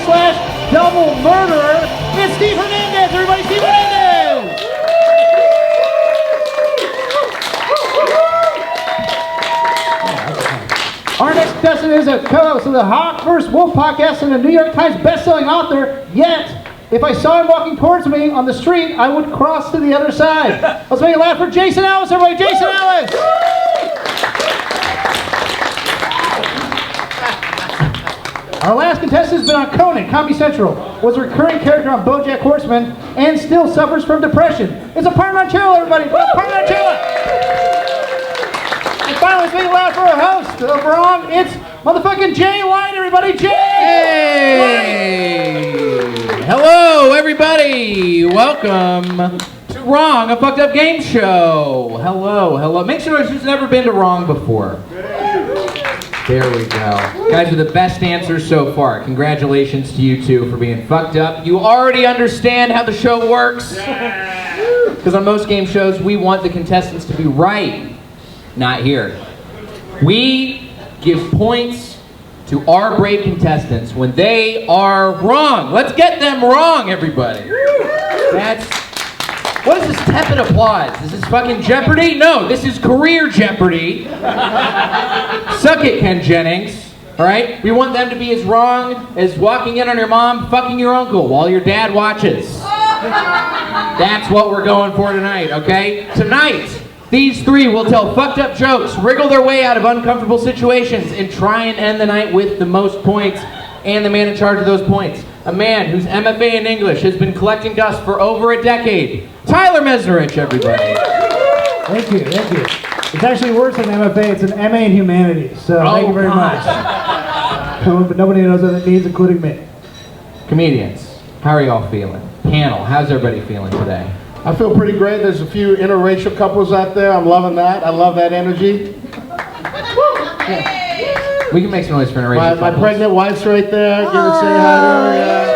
/double murderer, it's Steve Hernandez. Everybody, Steve Hernandez! Our next contestant is a co-host of the Hawk vs. Wolf podcast and a New York Times best-selling author, yet, if I saw him walking towards me on the street, I would cross to the other side. Let's make it loud for Jason Ellis, everybody. Jason Ellis! Our last contestant has been on Conan, Comedy Central, was a recurring character on BoJack Horseman, and still suffers from depression. It's Aparna Nancherla, everybody. Aparna Nancherla! And finally, let's make it loud for our host of Wrong. It's motherfucking Jay Light, everybody. Jay! Hey! Hello, everybody. Welcome to Wrong, a fucked up game show. Hello, hello. Make sure who's never been to Wrong before. There we go. Guys are the best answers so far. Congratulations to you two for being fucked up. You already understand how the show works. Because on most game shows, we want the contestants to be right. Not here. We give points to our brave contestants when they are wrong. Let's get them wrong, everybody. What is this tepid applause? Is this fucking Jeopardy? No, this is career Jeopardy. Suck it, Ken Jennings. All right? We want them to be as wrong as walking in on your mom, fucking your uncle while your dad watches. That's what we're going for tonight, okay? Tonight, these three will tell fucked up jokes, wriggle their way out of uncomfortable situations, and try and end the night with the most points and the man in charge of those points. A man whose MFA in English has been collecting dust for over a decade. Tyler Mesnerich, everybody. Thank you, thank you. It's actually worse than MFA, it's an MA in Humanities, so thank you very much. But nobody knows what it means, including me. Comedians, how are y'all feeling? Panel, how's everybody feeling today? I feel pretty great. There's a few interracial couples out there. I'm loving that. I love that energy. Yeah. We can make some noise for interracial My pregnant wife's right there. Give her say hi to her. Yeah.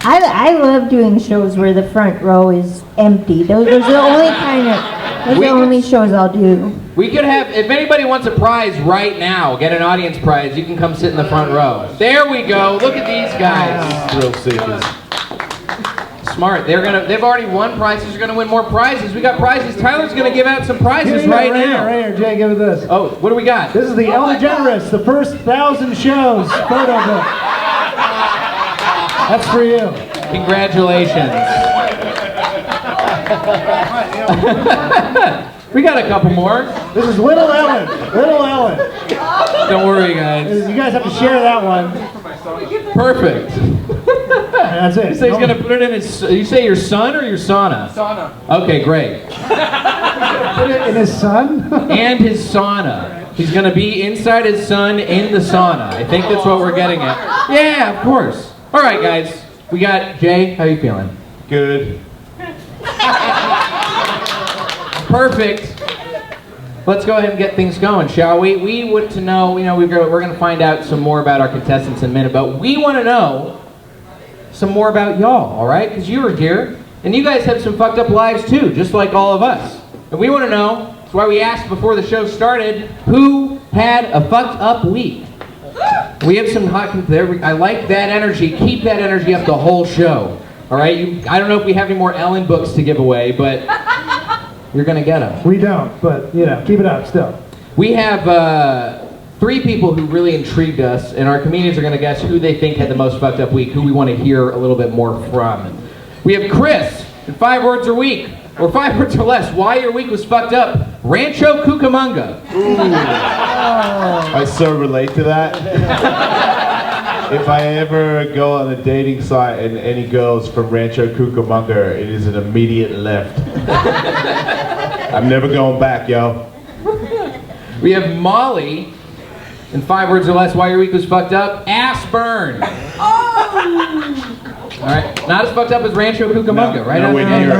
I love doing shows where the front row is empty. Those are the only only shows I'll do. We could have, if anybody wants a prize right now, get an audience prize, you can come sit in the front row. There we go. Look at these guys. Thrill seekers. Smart. They've already won prizes. They're gonna win more prizes. We got prizes. Tyler's gonna give out some prizes right now. Right here, Jay, give it this. Oh, what do we got? This is the Ellen DeGeneres, the first 1,000 shows photo book. That's for you. Congratulations. We got a couple more. This is Little Ellen. Little Ellen. Don't worry, guys. You guys have to share that one. Perfect. That's it. You say he's going to put it in his... You say your son or your sauna? Sauna. Okay, great. Put it in his son? And his sauna. He's going to be inside his son in the sauna. I think that's what we're getting at. Yeah, of course. All right, guys. We got Jay. How you feeling? Good. Perfect. Let's go ahead and get things going, shall we? We want to know, we're going to find out some more about our contestants in a minute, but we want to know some more about y'all, all right? Because you were here, and you guys have some fucked up lives too, just like all of us. And we want to know, that's why we asked before the show started, who had a fucked up week? We have some hot, I like that energy. Keep that energy up the whole show, all right? I don't know if we have any more Ellen books to give away, but you're going to get them. We don't, but, keep it up still. We have three people who really intrigued us, and our comedians are going to guess who they think had the most fucked up week, who we want to hear a little bit more from. We have Chris, in 5 words or week, or 5 words or less, why your week was fucked up. Rancho Cucamonga. I so relate to that. If I ever go on a dating site and any girls from Rancho Cucamonga, it is an immediate left. I'm never going back, yo. We have Molly, in 5 words or less, why your week was fucked up. Ass burn. All right, not as fucked up as Rancho Cucamonga, right? Nowhere near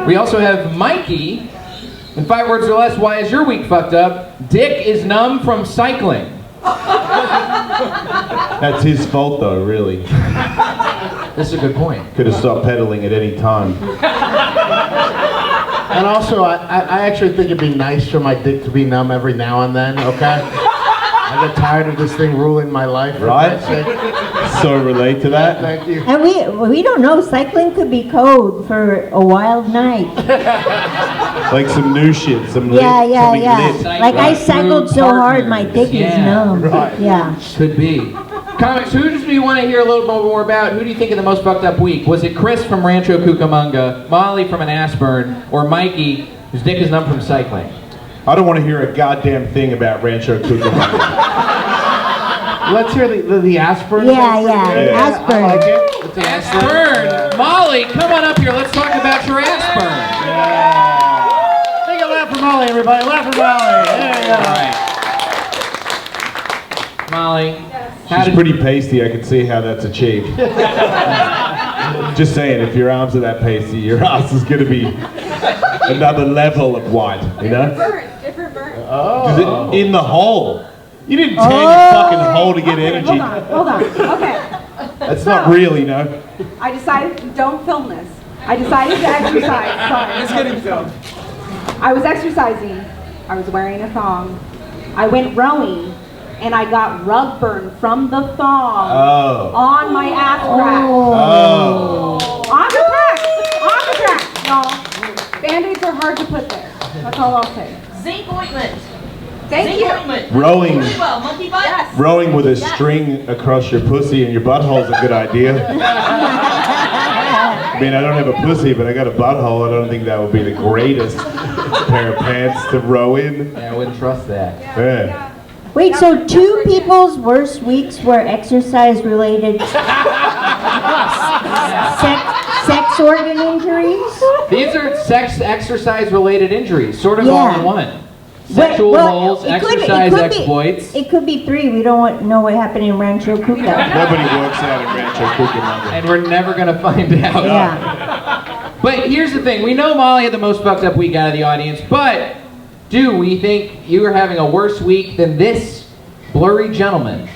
it. We also have Mikey, in 5 words or less, why is your week fucked up? Dick is numb from cycling. That's his fault though, really. This is a good point. Could have stopped pedaling at any time. And also, I actually think it'd be nice for my dick to be numb every now and then, okay? I get tired of this thing ruling my life. for Right? God's sake. So relate to that. Thank you. And we don't know. Cycling could be code for a wild night. Like some new shit, something Yeah. lit. Like I cycled so hard, my dick is numb. Right. Yeah. Could be. Comics, who do you want to hear a little bit more about? Who do you think of the most fucked up week? Was it Chris from Rancho Cucamonga, Molly from an Ashburn, or Mikey, whose dick is numb from cycling? I don't want to hear a goddamn thing about Rancho Cucamonga. Let's hear the aspirin. Yeah. Aspirin. I like it. It's an Ashburn! Molly, come on up here. Let's talk about your Ashburn. Take a laugh for Molly, everybody. Laugh for Molly. There you go. All right. Molly. She's pretty pasty, I can see how that's achieved. Just saying, if your arms are that pasty, your ass is gonna be another level of white, you know? Different burn. Oh. In the hole. You didn't tan your fucking hole to get energy. Hold on. Okay. That's not real, you know? I decided, don't film this. I decided to exercise. Sorry. It's getting filmed. I was exercising. I was wearing a thong. I went rowing, and I got rug burn from the thong on my ass crack. Oh. On the crack, y'all. Band-aids are hard to put there. That's all I'll say. Zinc ointment. Thank Zinc you. ointment. Rowing. Really well. Monkey butt? Yes. Rowing with a string across your pussy and your butthole is a good idea. I mean, I don't have a pussy, but I got a butthole. I don't think that would be the greatest pair of pants to row in. Yeah, I wouldn't trust that. Yeah. Wait, so two people's worst weeks were exercise-related sex organ injuries? These are sex exercise-related injuries, sort of all in one. Sexual Well, goals, it could be- exercise it could be- exploits. It could be three. We don't know what happened in Rancho Cuca. Nobody works out in Rancho Cucamonga. And we're never gonna find out. Yeah. But here's the thing, we know Molly had the most fucked up week out of the audience, but do we think you are having a worse week than this blurry gentleman?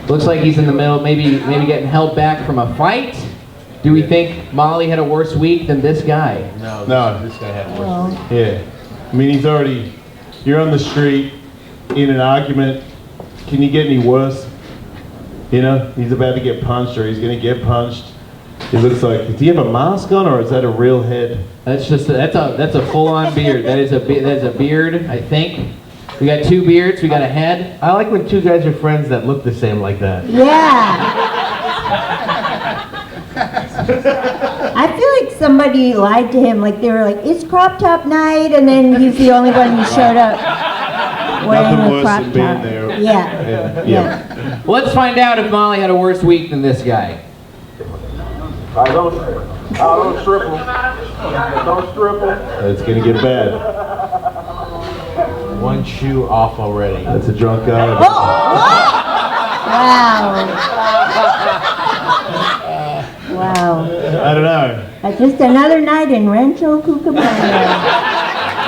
Looks like he's in the middle, maybe getting held back from a fight. Do we think Molly had a worse week than this guy? No. This guy had worse. Yeah. I mean, you're on the street in an argument. Can you get any worse? You know, he's about to get punched or he's going to get punched. He looks like, do you have a mask on or is that a real head? That's a full-on beard. That is a beard, I think. We got two beards, we got a head. I like when two guys are friends that look the same like that. Yeah. I feel like somebody lied to him. Like they were like, "It's crop top night," and then he's the only one who showed up wearing Nothing a worse crop than being top. there. Yeah. Let's find out if Molly had a worse week than this guy. Don't triple. Don't triple. It's going to get bad. One shoe off already. That's a drunk guy. Wow. I don't know. Just another night in Rancho Cucamonga.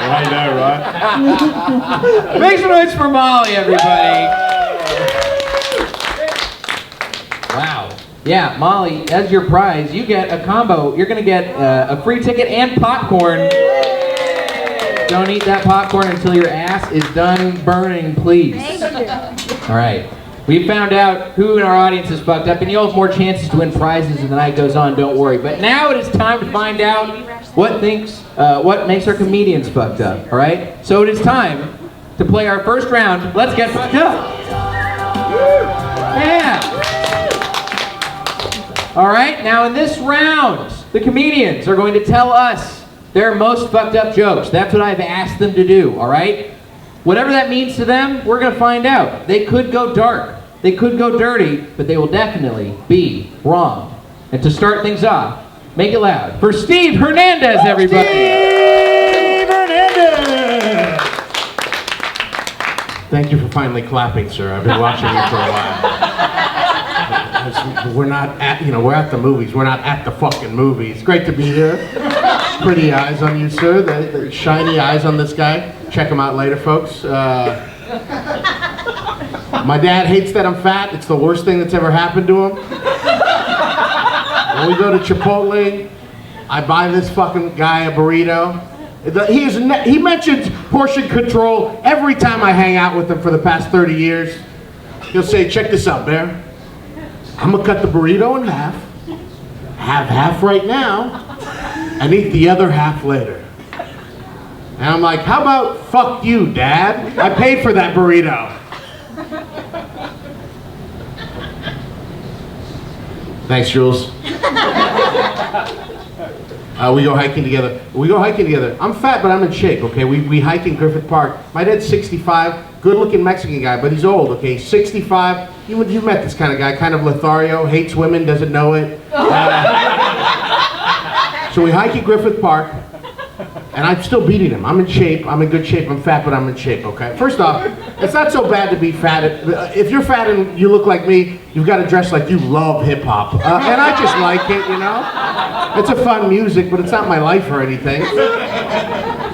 I know, right? Make some noise for Molly, everybody. Wow. Yeah, Molly, as your prize, you get a combo. You're going to get a free ticket and popcorn. Don't eat that popcorn until your ass is done burning, please. All right. We found out who in our audience is fucked up, and you'll have more chances to win prizes as the night goes on, don't worry. But now it is time to find out what makes our comedians fucked up, all right? So it is time to play our first round. Let's get fucked up. Yeah. All right, now in this round, the comedians are going to tell us their most fucked up jokes. That's what I've asked them to do, all right? Whatever that means to them, we're going to find out. They could go dark, they could go dirty, but they will definitely be wrong. And to start things off, make it loud for Steve Hernandez, everybody. Steve Hernandez! Thank you for finally clapping, sir. I've been watching you for a while. We're not at, we're at the movies. We're not at the fucking movies. Great to be here. Pretty eyes on you, sir. The shiny eyes on this guy. Check him out later, folks. My dad hates that I'm fat. It's the worst thing that's ever happened to him. When we go to Chipotle, I buy this fucking guy a burrito, He mentions portion control every time I hang out with him for the past 30 years. He'll say, check this out, Bear. I'm gonna cut the burrito in half, have half right now, and eat the other half later. And I'm like, how about fuck you, Dad? I paid for that burrito. Thanks, Jules. We go hiking together. I'm fat, but I'm in shape, okay? We hike in Griffith Park. My dad's 65, good-looking Mexican guy, but he's old, okay? 65. You've met this kind of guy, kind of Lothario, hates women, doesn't know it. So we hike in Griffith Park, and I'm still beating him. I'm in shape, I'm in good shape, I'm fat, but I'm in shape, okay? First off, it's not so bad to be fat. If you're fat and you look like me, you've got to dress like you love hip-hop. And I just like it, you know? It's a fun music, but it's not my life or anything.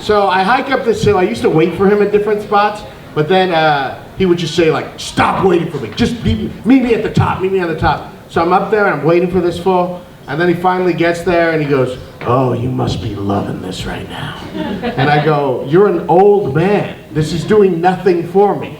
So I hike up this hill. I used to wait for him at different spots, but then he would just say, like, stop waiting for me. Just meet me at the top, meet me on the top. So I'm up there and I'm waiting for this fool, and then he finally gets there and he goes, oh, you must be loving this right now. And I go, you're an old man. This is doing nothing for me.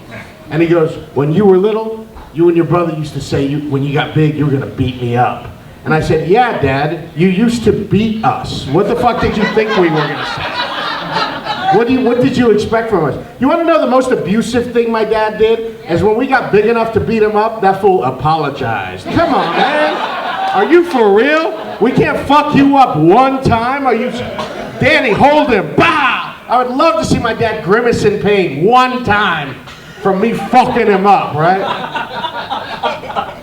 And he goes, when you were little, you and your brother used to say when you got big, you were gonna beat me up. And I said, yeah, Dad, you used to beat us. What the fuck did you think we were gonna say? What did you expect from us? You wanna know the most abusive thing my dad did? Is when we got big enough to beat him up, that fool apologized. Come on, man. Are you for real? We can't fuck you up one time? Are you... Danny, hold him. Bah! I would love to see my dad grimace in pain one time from me fucking him up, right?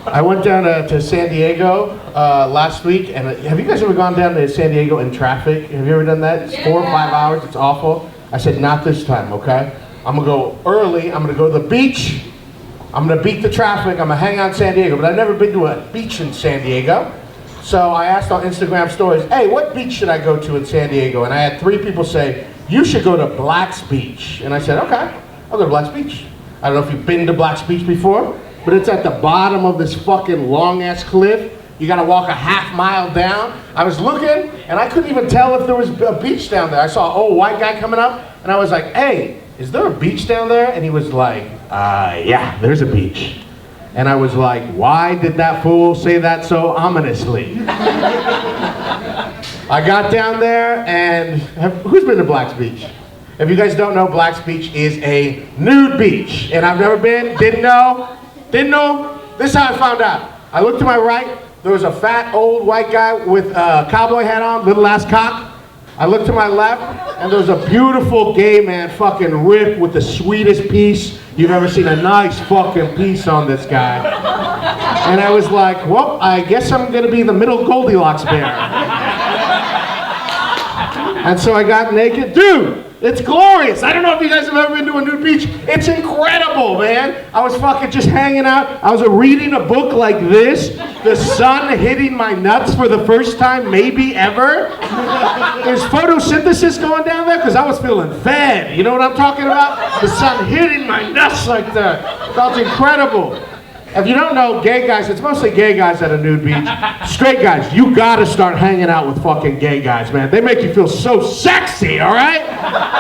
I went down to San Diego last week, and have you guys ever gone down to San Diego in traffic? Have you ever done that? It's 4 or 5 hours, it's awful. I said, not this time, okay? I'm gonna go early, I'm gonna go to the beach, I'm gonna beat the traffic, I'm gonna hang out in San Diego, but I've never been to a beach in San Diego. So I asked on Instagram stories, hey, what beach should I go to in San Diego? And I had 3 people say, you should go to Black's Beach. And I said, okay, I'll go to Black's Beach. I don't know if you've been to Black's Beach before, but it's at the bottom of this fucking long-ass cliff. You gotta walk a half mile down. I was looking, and I couldn't even tell if there was a beach down there. I saw an old white guy coming up, and I was like, hey, is there a beach down there? And he was like, yeah, there's a beach. And I was like, why did that fool say that so ominously? I got down there, and who's been to Black's Beach? If you guys don't know, Black's Beach is a nude beach. And I've never been, didn't know. This is how I found out. I looked to my right, there was a fat old white guy with a cowboy hat on, little ass cock. I looked to my left, and there was a beautiful gay man fucking ripped with the sweetest piece. You've ever seen a nice fucking piece on this guy. And I was like, well, I guess I'm gonna be the middle Goldilocks bear. And so I got naked. Dude, it's glorious. I don't know if you guys have ever been to a nude beach. It's incredible, man. I was fucking just hanging out. I was reading a book like this. The sun hitting my nuts for the first time, maybe ever. There's photosynthesis going down there because I was feeling fed. You know what I'm talking about? The sun hitting my nuts like that. Felt incredible. If you don't know, gay guys, it's mostly gay guys at a nude beach. Straight guys, you gotta start hanging out with fucking gay guys, man. They make you feel so sexy, all right?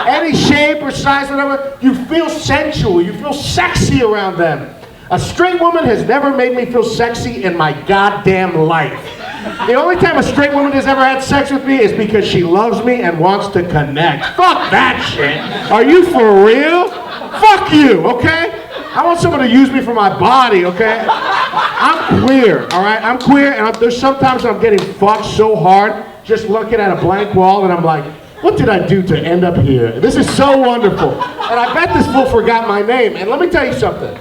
Any shape or size, whatever, you feel sensual, you feel sexy around them. A straight woman has never made me feel sexy in my goddamn life. The only time a straight woman has ever had sex with me is because she loves me and wants to connect. Fuck that shit. Are you for real? Fuck you, okay? I want someone to use me for my body, okay? I'm queer, all right? I'm queer, and there's sometimes I'm getting fucked so hard just looking at a blank wall, and I'm like, what did I do to end up here? This is so wonderful. And I bet this fool forgot my name. And let me tell you something.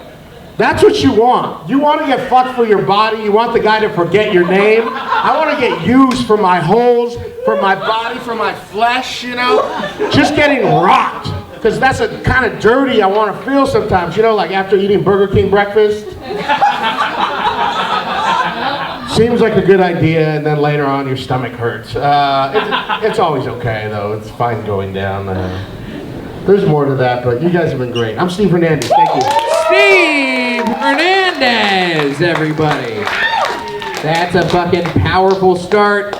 That's what you want. You want to get fucked for your body. You want the guy to forget your name. I want to get used for my holes, for my body, for my flesh, you know? Just getting rocked. Because that's a kind of dirty I want to feel sometimes, you know, like after eating Burger King breakfast. Seems like a good idea, and then later on your stomach hurts. It's always okay, though. It's fine going down. There's more to that, but you guys have been great. I'm Steve Hernandez. Thank you. Steve Hernandez, everybody. That's a fucking powerful start.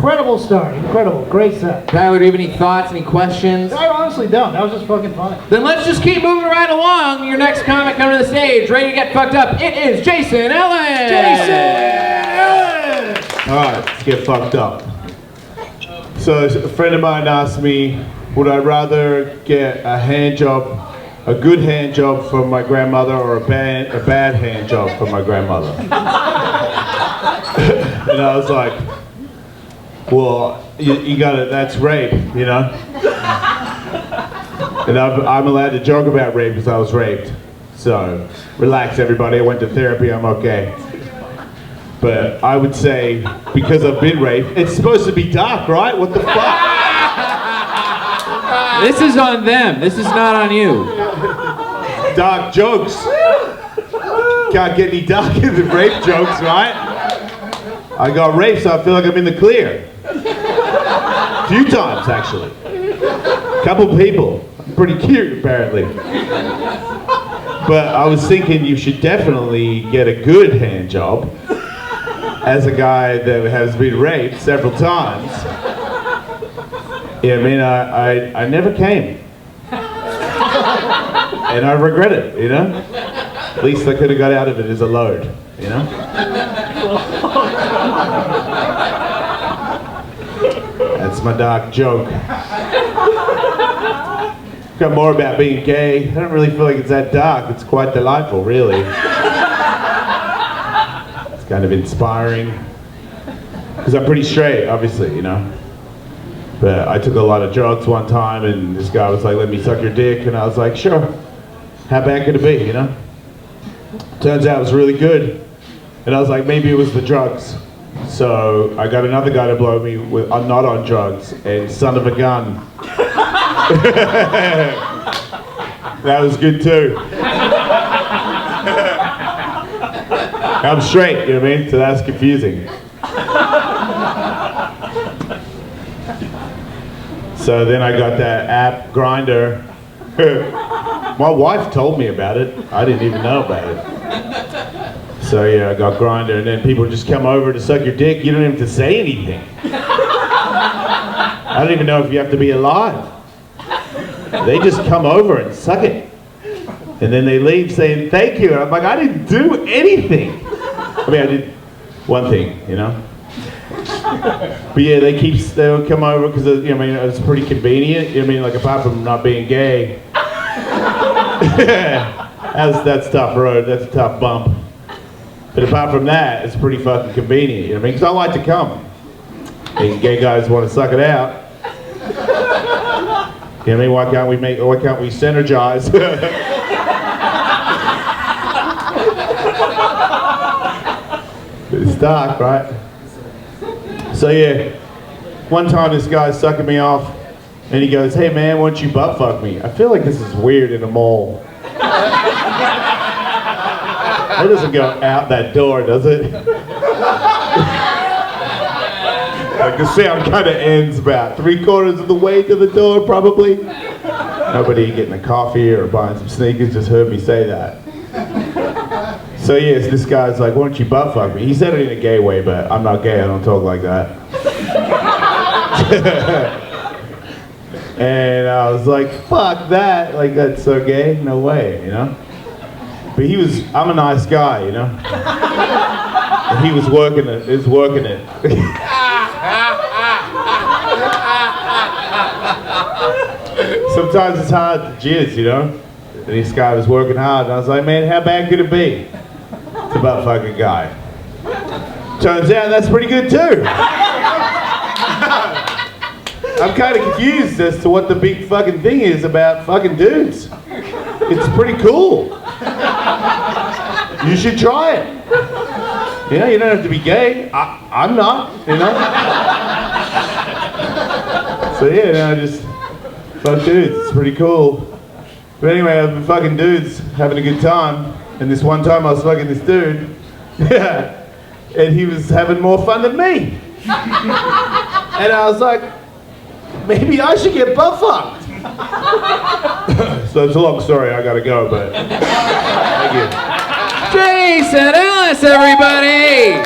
incredible start. Incredible. Great set. Tyler, do you have any thoughts, any questions? I honestly don't. That was just fucking funny. Then let's just keep moving right along. Your next comic coming to the stage, ready to get fucked up. It is Jason Ellis. All right, let's get fucked up. So a friend of mine asked me, would I rather get a hand job, a good hand job from my grandmother, or a bad hand job from my grandmother? And I was like, well, you got it. That's rape, you know. And I'm allowed to joke about rape because I was raped. So relax, everybody. I went to therapy. I'm okay. But I would say, because I've been raped, it's supposed to be dark, right? What the fuck? This is on them. This is not on you. Dark jokes. Can't get any darker than rape jokes, right? I got raped, so I feel like I'm in the clear. A few times, actually. Couple people. I'm pretty cute, apparently. But I was thinking you should definitely get a good hand job as a guy that has been raped several times. Yeah, I mean, I never came. And I regret it, you know? At least I could have got out of it as a load, you know? That's my dark joke. Got more about being gay. I don't really feel like it's that dark. It's quite delightful, really. It's kind of inspiring. Because I'm pretty straight, obviously, you know? But I took a lot of drugs one time, and this guy was like, let me suck your dick, and I was like, sure. How bad could it be, you know? Turns out it was really good. And I was like, maybe it was the drugs. So I got another guy to blow me with, I'm not on drugs, and son of a gun. That was good too. I'm straight, you know what I mean? So that's confusing. So then I got that app, Grindr. My wife told me about it. I didn't even know about it. So yeah, I got Grindr, and then people just come over to suck your dick. You don't even have to say anything. I don't even know if you have to be alive. They just come over and suck it. And then they leave saying thank you. And I'm like, I didn't do anything. I mean, I did one thing, you know? But yeah, they'll come over because, you know, I mean, it's pretty convenient. You know what I mean, like apart from not being gay. That's a tough road, that's a tough bump. But apart from that, it's pretty fucking convenient, you know what I mean? Because I like to come. And gay guys want to suck it out. You know what I mean? Why can't we synergize? It's dark, right? So yeah, one time this guy's sucking me off, and he goes, hey man, why don't you butt fuck me? I feel like this is weird in a mall. It doesn't go out that door, does it? Like the sound kind of ends about 3/4 of the way to the door, probably. Nobody getting a coffee or buying some sneakers just heard me say that. So yes, this guy's like, why don't you butt fuck me? He said it in a gay way, but I'm not gay, I don't talk like that. And I was like, fuck that, like that's so gay, no way, you know? But I'm a nice guy, you know? And he was working it. Sometimes it's hard to jizz, you know? And this guy was working hard, and I was like, man, how bad could it be? It's about fucking guy. Turns out that's pretty good too. I'm kind of confused as to what the big fucking thing is about fucking dudes. It's pretty cool. You should try it. You know, you don't have to be gay. I'm not, you know? So yeah, no, I just fuck dudes. It's pretty cool. But anyway, I've been fucking dudes, having a good time. And this one time I was fucking this dude. And he was having more fun than me. And I was like, maybe I should get butt fucked. So it's a long story, I gotta go, but thank you. Jason Ellis, everybody!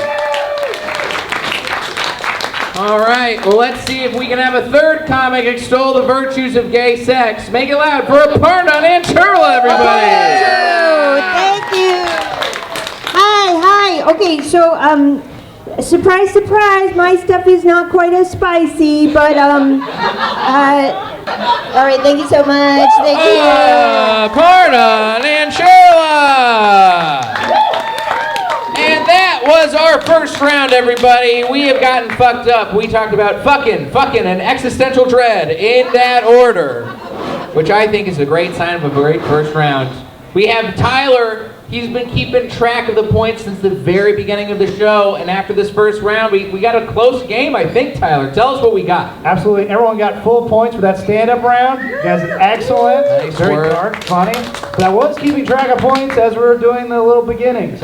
All right, well, let's see if we can have a third comic extol the virtues of gay sex. Make it loud for Aparna Nancherla, everybody! Thank you. Hi. Okay, so, surprise, surprise, my stuff is not quite as spicy, but, all right, thank you so much. Thank you. Aparna Nancherla! And that was our first round, everybody. We have gotten fucked up. We talked about fucking, and existential dread in that order, which I think is a great sign of a great first round. We have Tyler. He's been keeping track of the points since the very beginning of the show, and after this first round, we got a close game, I think, Tyler. Tell us what we got. Absolutely. Everyone got full points for that stand-up round. You guys did excellent. Nice Very work. dark, funny. But I was keeping track of points as we were doing the little beginnings.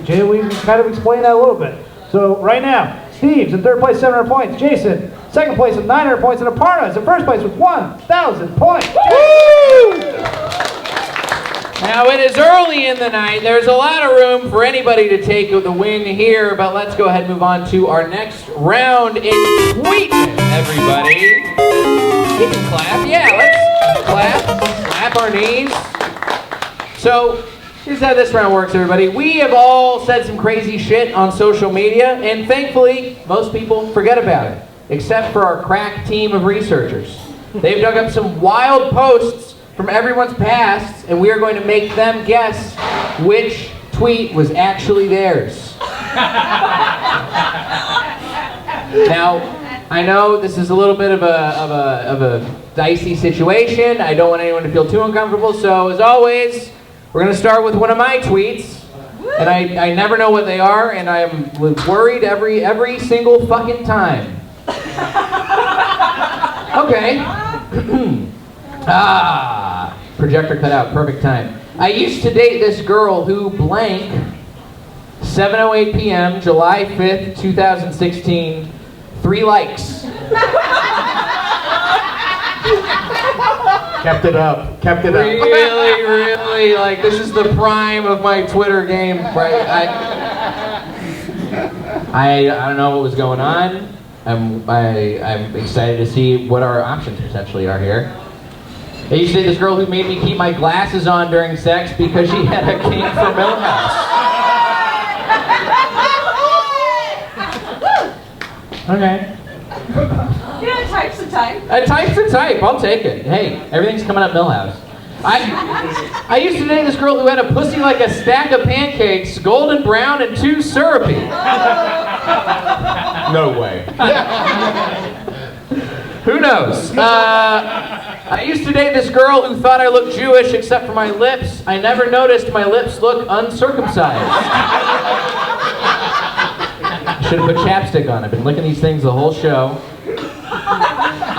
Jay, we kind of explained that a little bit. So right now, Steve's in third place, 700 points. Jason, second place with 900 points. And Aparna is in first place with 1,000 points. Woo! Now, it is early in the night. There's a lot of room for anybody to take the win here, but let's go ahead and move on to our next round in Entweetment, everybody. You can clap. Yeah, let's clap our knees. So, here's how this round works, everybody. We have all said some crazy shit on social media, and thankfully, most people forget about it, except for our crack team of researchers. They've dug up some wild posts from everyone's past, and we are going to make them guess which tweet was actually theirs. Now, I know this is a little bit of a dicey situation. I don't want anyone to feel too uncomfortable, so as always, we're going to start with one of my tweets, and I never know what they are, and I am worried every single fucking time. Okay. Projector cut out, perfect time. I used to date this girl who blank, 7:08 p.m., July 5th, 2016, 3 likes. Kept it up. Really, like, this is the prime of my Twitter game, right? I don't know what was going on. I'm excited to see what our options potentially are here. I used to date this girl who made me keep my glasses on during sex because she had a kink for Millhouse. Okay. Yeah, type's a type. Type's a type. I'll take it. Hey, everything's coming up Millhouse. I used to date this girl who had a pussy like a stack of pancakes, golden brown and too syrupy. No way. Who knows? I used to date this girl who thought I looked Jewish except for my lips. I never noticed my lips look uncircumcised. Should have put chapstick on. I've been licking these things the whole show.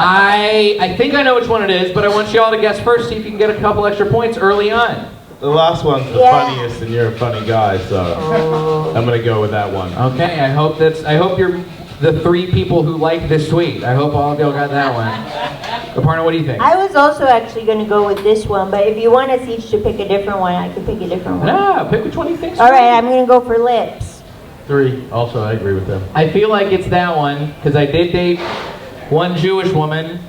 I think I know which one it is, but I want you all to guess first, see if you can get a couple extra points early on. The last one's the funniest, and you're a funny guy, so I'm gonna go with that one. Okay, I hope you're the 3 people who like this tweet. I hope all of y'all got that one. Aparna, what do you think? I was also actually going to go with this one, but if you want us each to pick a different one, I could pick a different one. No, pick which one you think. All right, I'm going to go for lips. 3. Also, I agree with them. I feel like it's that one, because I did date one Jewish woman,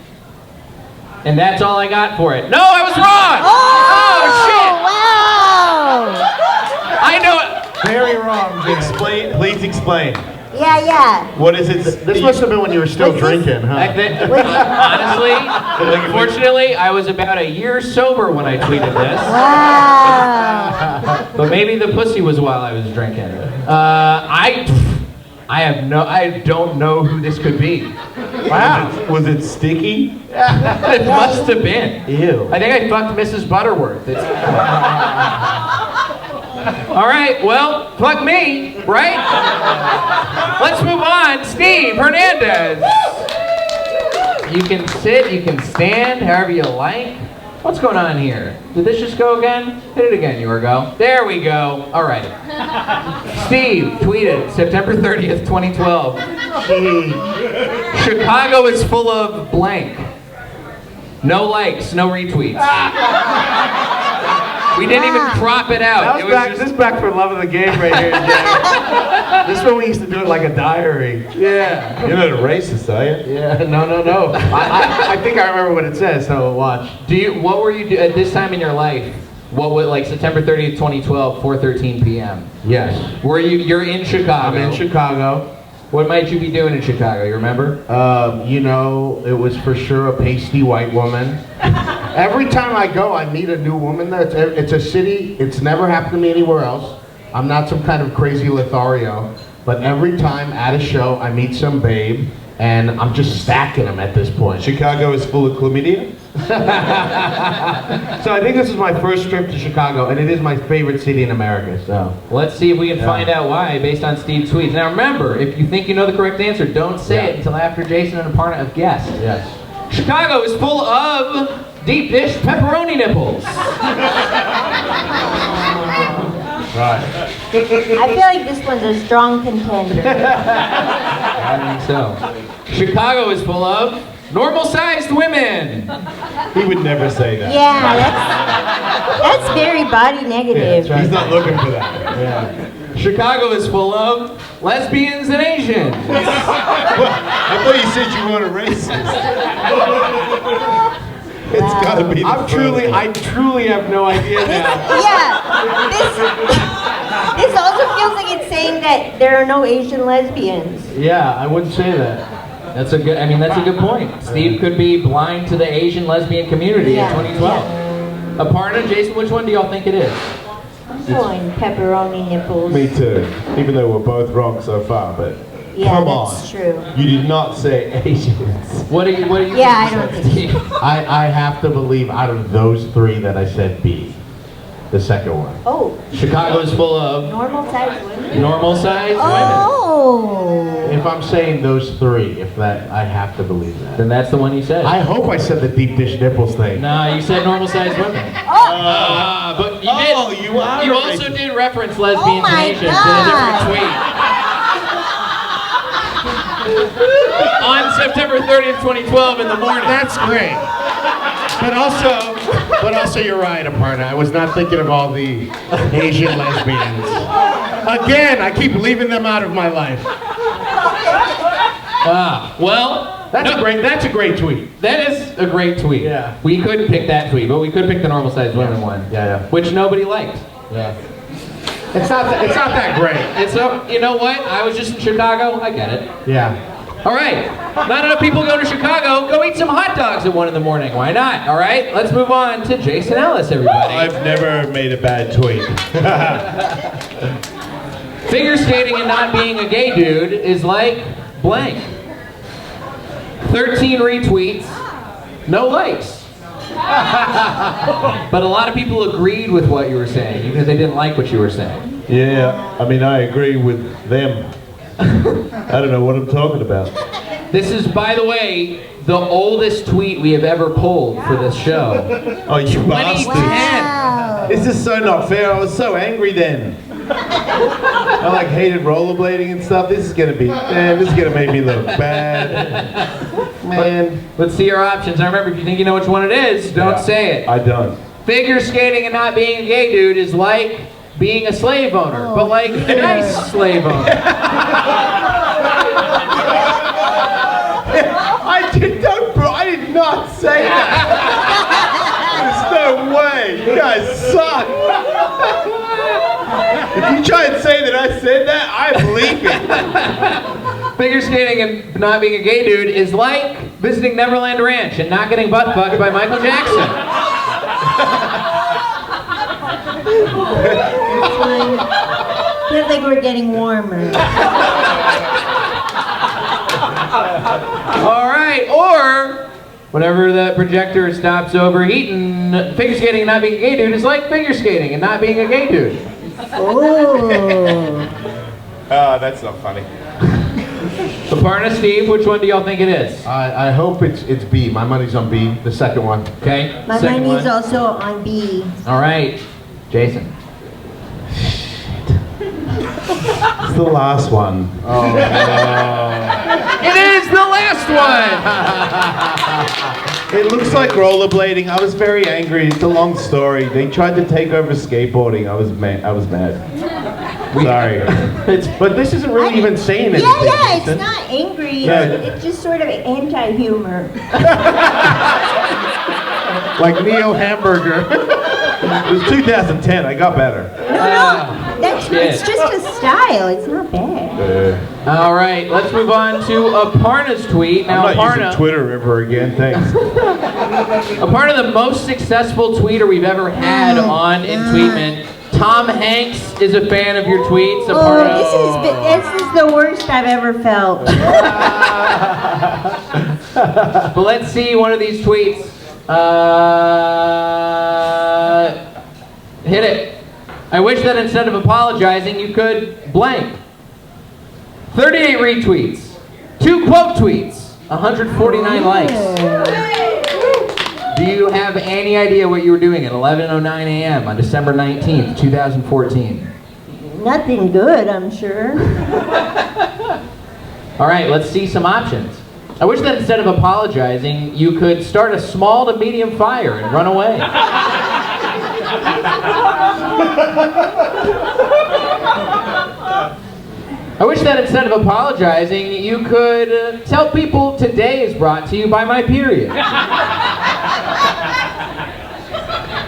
and that's all I got for it. No, I was wrong! Oh shit! Wow! I know it. Very wrong, Jay. Explain, please explain. Yeah. What is it? This must have been when you were still drinking, huh? Honestly, unfortunately, I was about a year sober when I tweeted this. Wow! But maybe the pussy was while I was drinking. I don't know who this could be. Wow. Was it sticky? It must have been. Ew. I think I fucked Mrs. Butterworth. All right, well, fuck me, right? Let's move on. Steve Hernandez. You can sit, you can stand, however you like. What's going on here? Did this just go again? Hit it again, Yorgo. There we go. All right. Steve tweeted September 30th, 2012. Chicago is full of blank. No likes, no retweets. We didn't even crop it out. It was just- This is back for love of the game right here, Jay. This is when we used to do it like a diary. Yeah. You're not a racist, are you? Yeah, no. I think I remember what it says, so watch. What were you at this time in your life? What would, like, September 30th, 2012, 4:13 p.m.? Yes. You're in Chicago. I'm in Chicago. What might you be doing in Chicago, you remember? You know, it was for sure a pasty white woman. Every time I go, I meet a new woman there. It's a city, it's never happened to me anywhere else. I'm not some kind of crazy Lothario, but every time at a show, I meet some babe, and I'm just stacking them at this point. Chicago is full of chlamydia? So I think this is my first trip to Chicago, and it is my favorite city in America, so. Let's see if we can find out why, based on Steve's tweets. Now remember, if you think you know the correct answer, don't say it until after Jason and Aparna have guessed. Yes. Chicago is full of deep dish pepperoni nipples. Right. I feel like this one's a strong contender. I think so. Chicago is full of normal-sized women. He would never say that. Yeah, that's very body negative. He's not looking for that. Yeah. Chicago is full of lesbians and Asians. I thought you said you weren't a racist. It's gotta be the I truly have no idea now. This also feels like it's saying that there are no Asian lesbians. Yeah, I wouldn't say that. That's a good point. Steve could be blind to the Asian lesbian community in 2012. Aparna, Jason, which one do y'all think it is? I'm going pepperoni nipples. Me too. Even though we're both wrong so far, but Yeah, come that's on. true. You did not say Asians. What do you Yeah, think I don't you think said, Steve? I have to believe out of those three that I said B. The second one. Oh, Chicago is full of normal-sized women? normal-sized women. Oh. If I'm saying those three, I have to believe that. Then that's the one you said. I hope I said the deep dish nipples thing. No, you said normal-sized women. But you did. Oh, you are You a also racist. did reference lesbians and my Asians in a God. different tweet. On September 30th, 2012 in the morning. That's great. But also you're right, Aparna. I was not thinking of all the Asian lesbians. Again, I keep leaving them out of my life. Well, That's a great tweet. that is a great tweet. Yeah. We couldn't pick that tweet, but we could pick the normal-sized women one. Yeah. Which nobody liked. Yeah. It's not that great. You know what? I was just in Chicago. I get it. Yeah. All right. Not enough people go to Chicago. Go eat some hot dogs at 1 in the morning. Why not? All right. Let's move on to Jason Ellis, everybody. I've never made a bad tweet. Figure skating and not being a gay dude is like blank. 13 retweets, no likes. But a lot of people agreed with what you were saying, even if they didn't like what you were saying. Yeah, I mean, I agree with them. I don't know what I'm talking about. This is, by the way, the oldest tweet we have ever pulled for this show. Oh, you bastard. 2010. Wow. This is so not fair. I was so angry then. I like hated rollerblading and stuff. This is gonna make me look bad. Man. Let's see your options. Now remember, if you think you know which one it is, don't say it. I don't. Figure skating and not being a gay dude is like being a slave owner, but like a nice slave owner. I did not say that. There's no way. You guys suck. If you try and say that I said that, I believe it. Figure skating and not being a gay dude is like visiting Neverland Ranch and not getting butt fucked by Michael Jackson. Feels like we're getting warmer. All right, or whenever the projector stops overheating, figure skating and not being a gay dude is like figure skating and not being a gay dude. Oh. That's not funny. Aparna, Steve, which one do y'all think it is? I hope it's B. My money's on B. The second one. Okay. My second money's one. also on B. All right, Jason. It's the last one. Oh. It is the last one. It looks like rollerblading. I was very angry. It's a long story. They tried to take over skateboarding. I was mad. Sorry. But this isn't really even saying anything. Yeah, it's Jason. not angry. Yeah. It's just sort of anti-humor. Like Neo Hamburger. It was 2010. I got better. It's just a style. It's not bad. All right, let's move on to Aparna's tweet. Now, I'm not Aparna, using Twitter ever again. Thanks. Aparna, the most successful tweeter we've ever had on Entweetment. Tom Hanks is a fan of your tweets. Aparna. This is the worst I've ever felt. But let's see one of these tweets. Hit it. I wish that instead of apologizing, you could blank. 38 retweets, 2 quote tweets, 149 likes. Do you have any idea what you were doing at 11:09 a.m. on December 19th, 2014? Nothing good, I'm sure. All right, let's see some options. I wish that instead of apologizing, you could start a small to medium fire and run away. I wish that instead of apologizing, you could tell people today is brought to you by my period.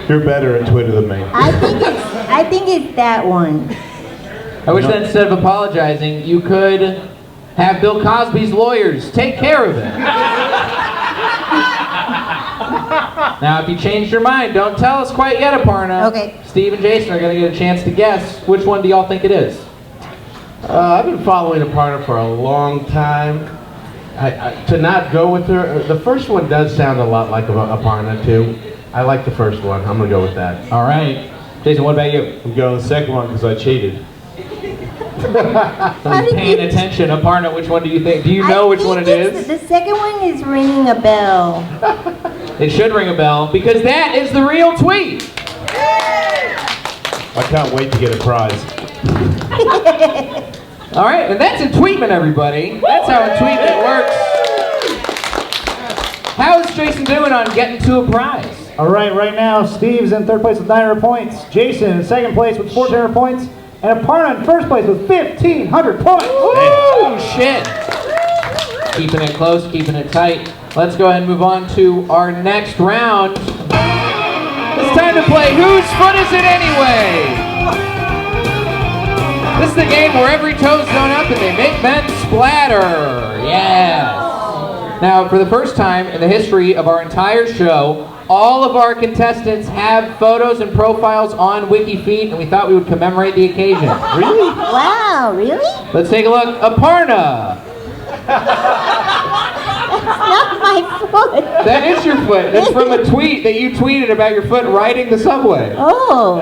You're better at Twitter than me. I think it's that one. I wish that instead of apologizing, you could have Bill Cosby's lawyers take care of it. Now, if you changed your mind, don't tell us quite yet, Aparna. Okay. Steve and Jason are going to get a chance to guess. Which one do y'all think it is? I've been following Aparna for a long time. To not go with her, the first one does sound a lot like Aparna too. I like the first one. I'm gonna go with that. All right. Jason, what about you? I'm going the second one because I cheated. Somebody's paying attention. Aparna, which one do you think? Do you know which one it is? The second one is ringing a bell. It should ring a bell because that is the real tweet. I can't wait to get a prize. All right, and that's Entweetment, everybody. That's how Entweetment works. How is Jason doing on getting to a prize? All right now, Steve's in third place with 900 points. Jason in second place with 1,400 points. And Aparna in first place with 1,500 points. Woo, shit. Keeping it close, keeping it tight. Let's go ahead and move on to our next round. It's time to play Whose Foot Is It Anyway? This is the game where every toe's thrown up and they make men splatter. Yes. Now, for the first time in the history of our entire show, all of our contestants have photos and profiles on WikiFeet, and we thought we would commemorate the occasion. Really? Wow, really? Let's take a look. Aparna. Not my foot. That is your foot. It's from a tweet that you tweeted about your foot riding the subway. Oh.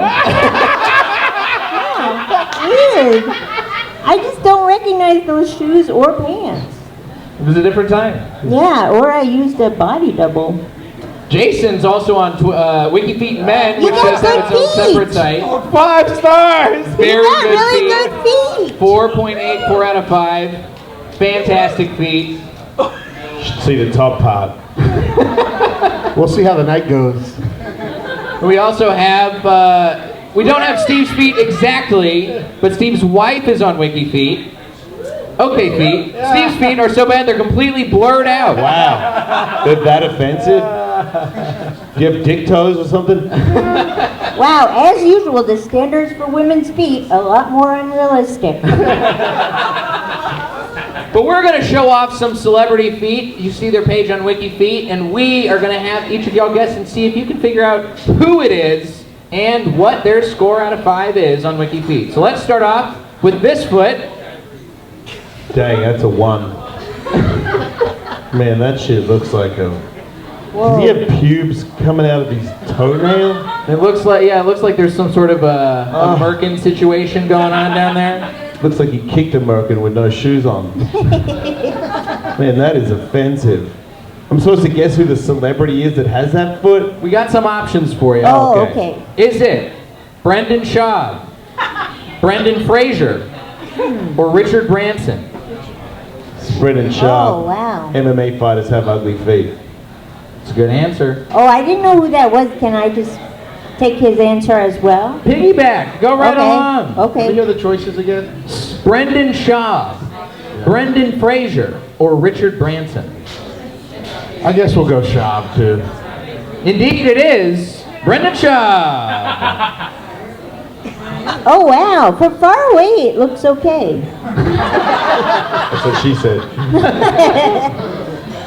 Weird. I just don't recognize those shoes or pants. It was a different time. Yeah, or I used a body double. Jason's also on WikiFeet Men, You which got does have its own good separate site. 5 stars! Very You got good really feet. good feet. 4.8, 4 out of 5. Fantastic feet. Should see the top part. We'll see how the night goes. We also have, we don't have Steve's feet exactly, but Steve's wife is on WikiFeet. Okay feet. Steve's feet are so bad they're completely blurred out. Wow. They're that offensive? Do you have dick toes or something? Wow, as usual, the standards for women's feet a lot more unrealistic. But we're going to show off some celebrity feet. You see their page on WikiFeet, and we are going to have each of y'all guess and see if you can figure out who it is and what their score out of 5 is on WikiFeet. So let's start off with this foot. Dang, that's a 1. Man, that shit looks like a... Does he have pubes coming out of his toenail? It looks like, yeah, it looks like there's some sort of a Merkin situation going on down there. Looks like he kicked a Merkin with no shoes on. Man, that is offensive. I'm supposed to guess who the celebrity is that has that foot? We got some options for you. Oh, okay. Is it Brendan Schaub, Brendan Fraser, or Richard Branson? It's Brendan Schaub. Oh, wow. MMA fighters have ugly feet. It's a good answer. Oh, I didn't know who that was. Can I just take his answer as well? Piggyback. Go right along. Can we Okay. hear the choices again? Brendan Schaub, Brendan Fraser, or Richard Branson? I guess we'll go Schaub too. Indeed it is Brendan Schaub. Oh, wow. From far away, it looks okay. That's what she said.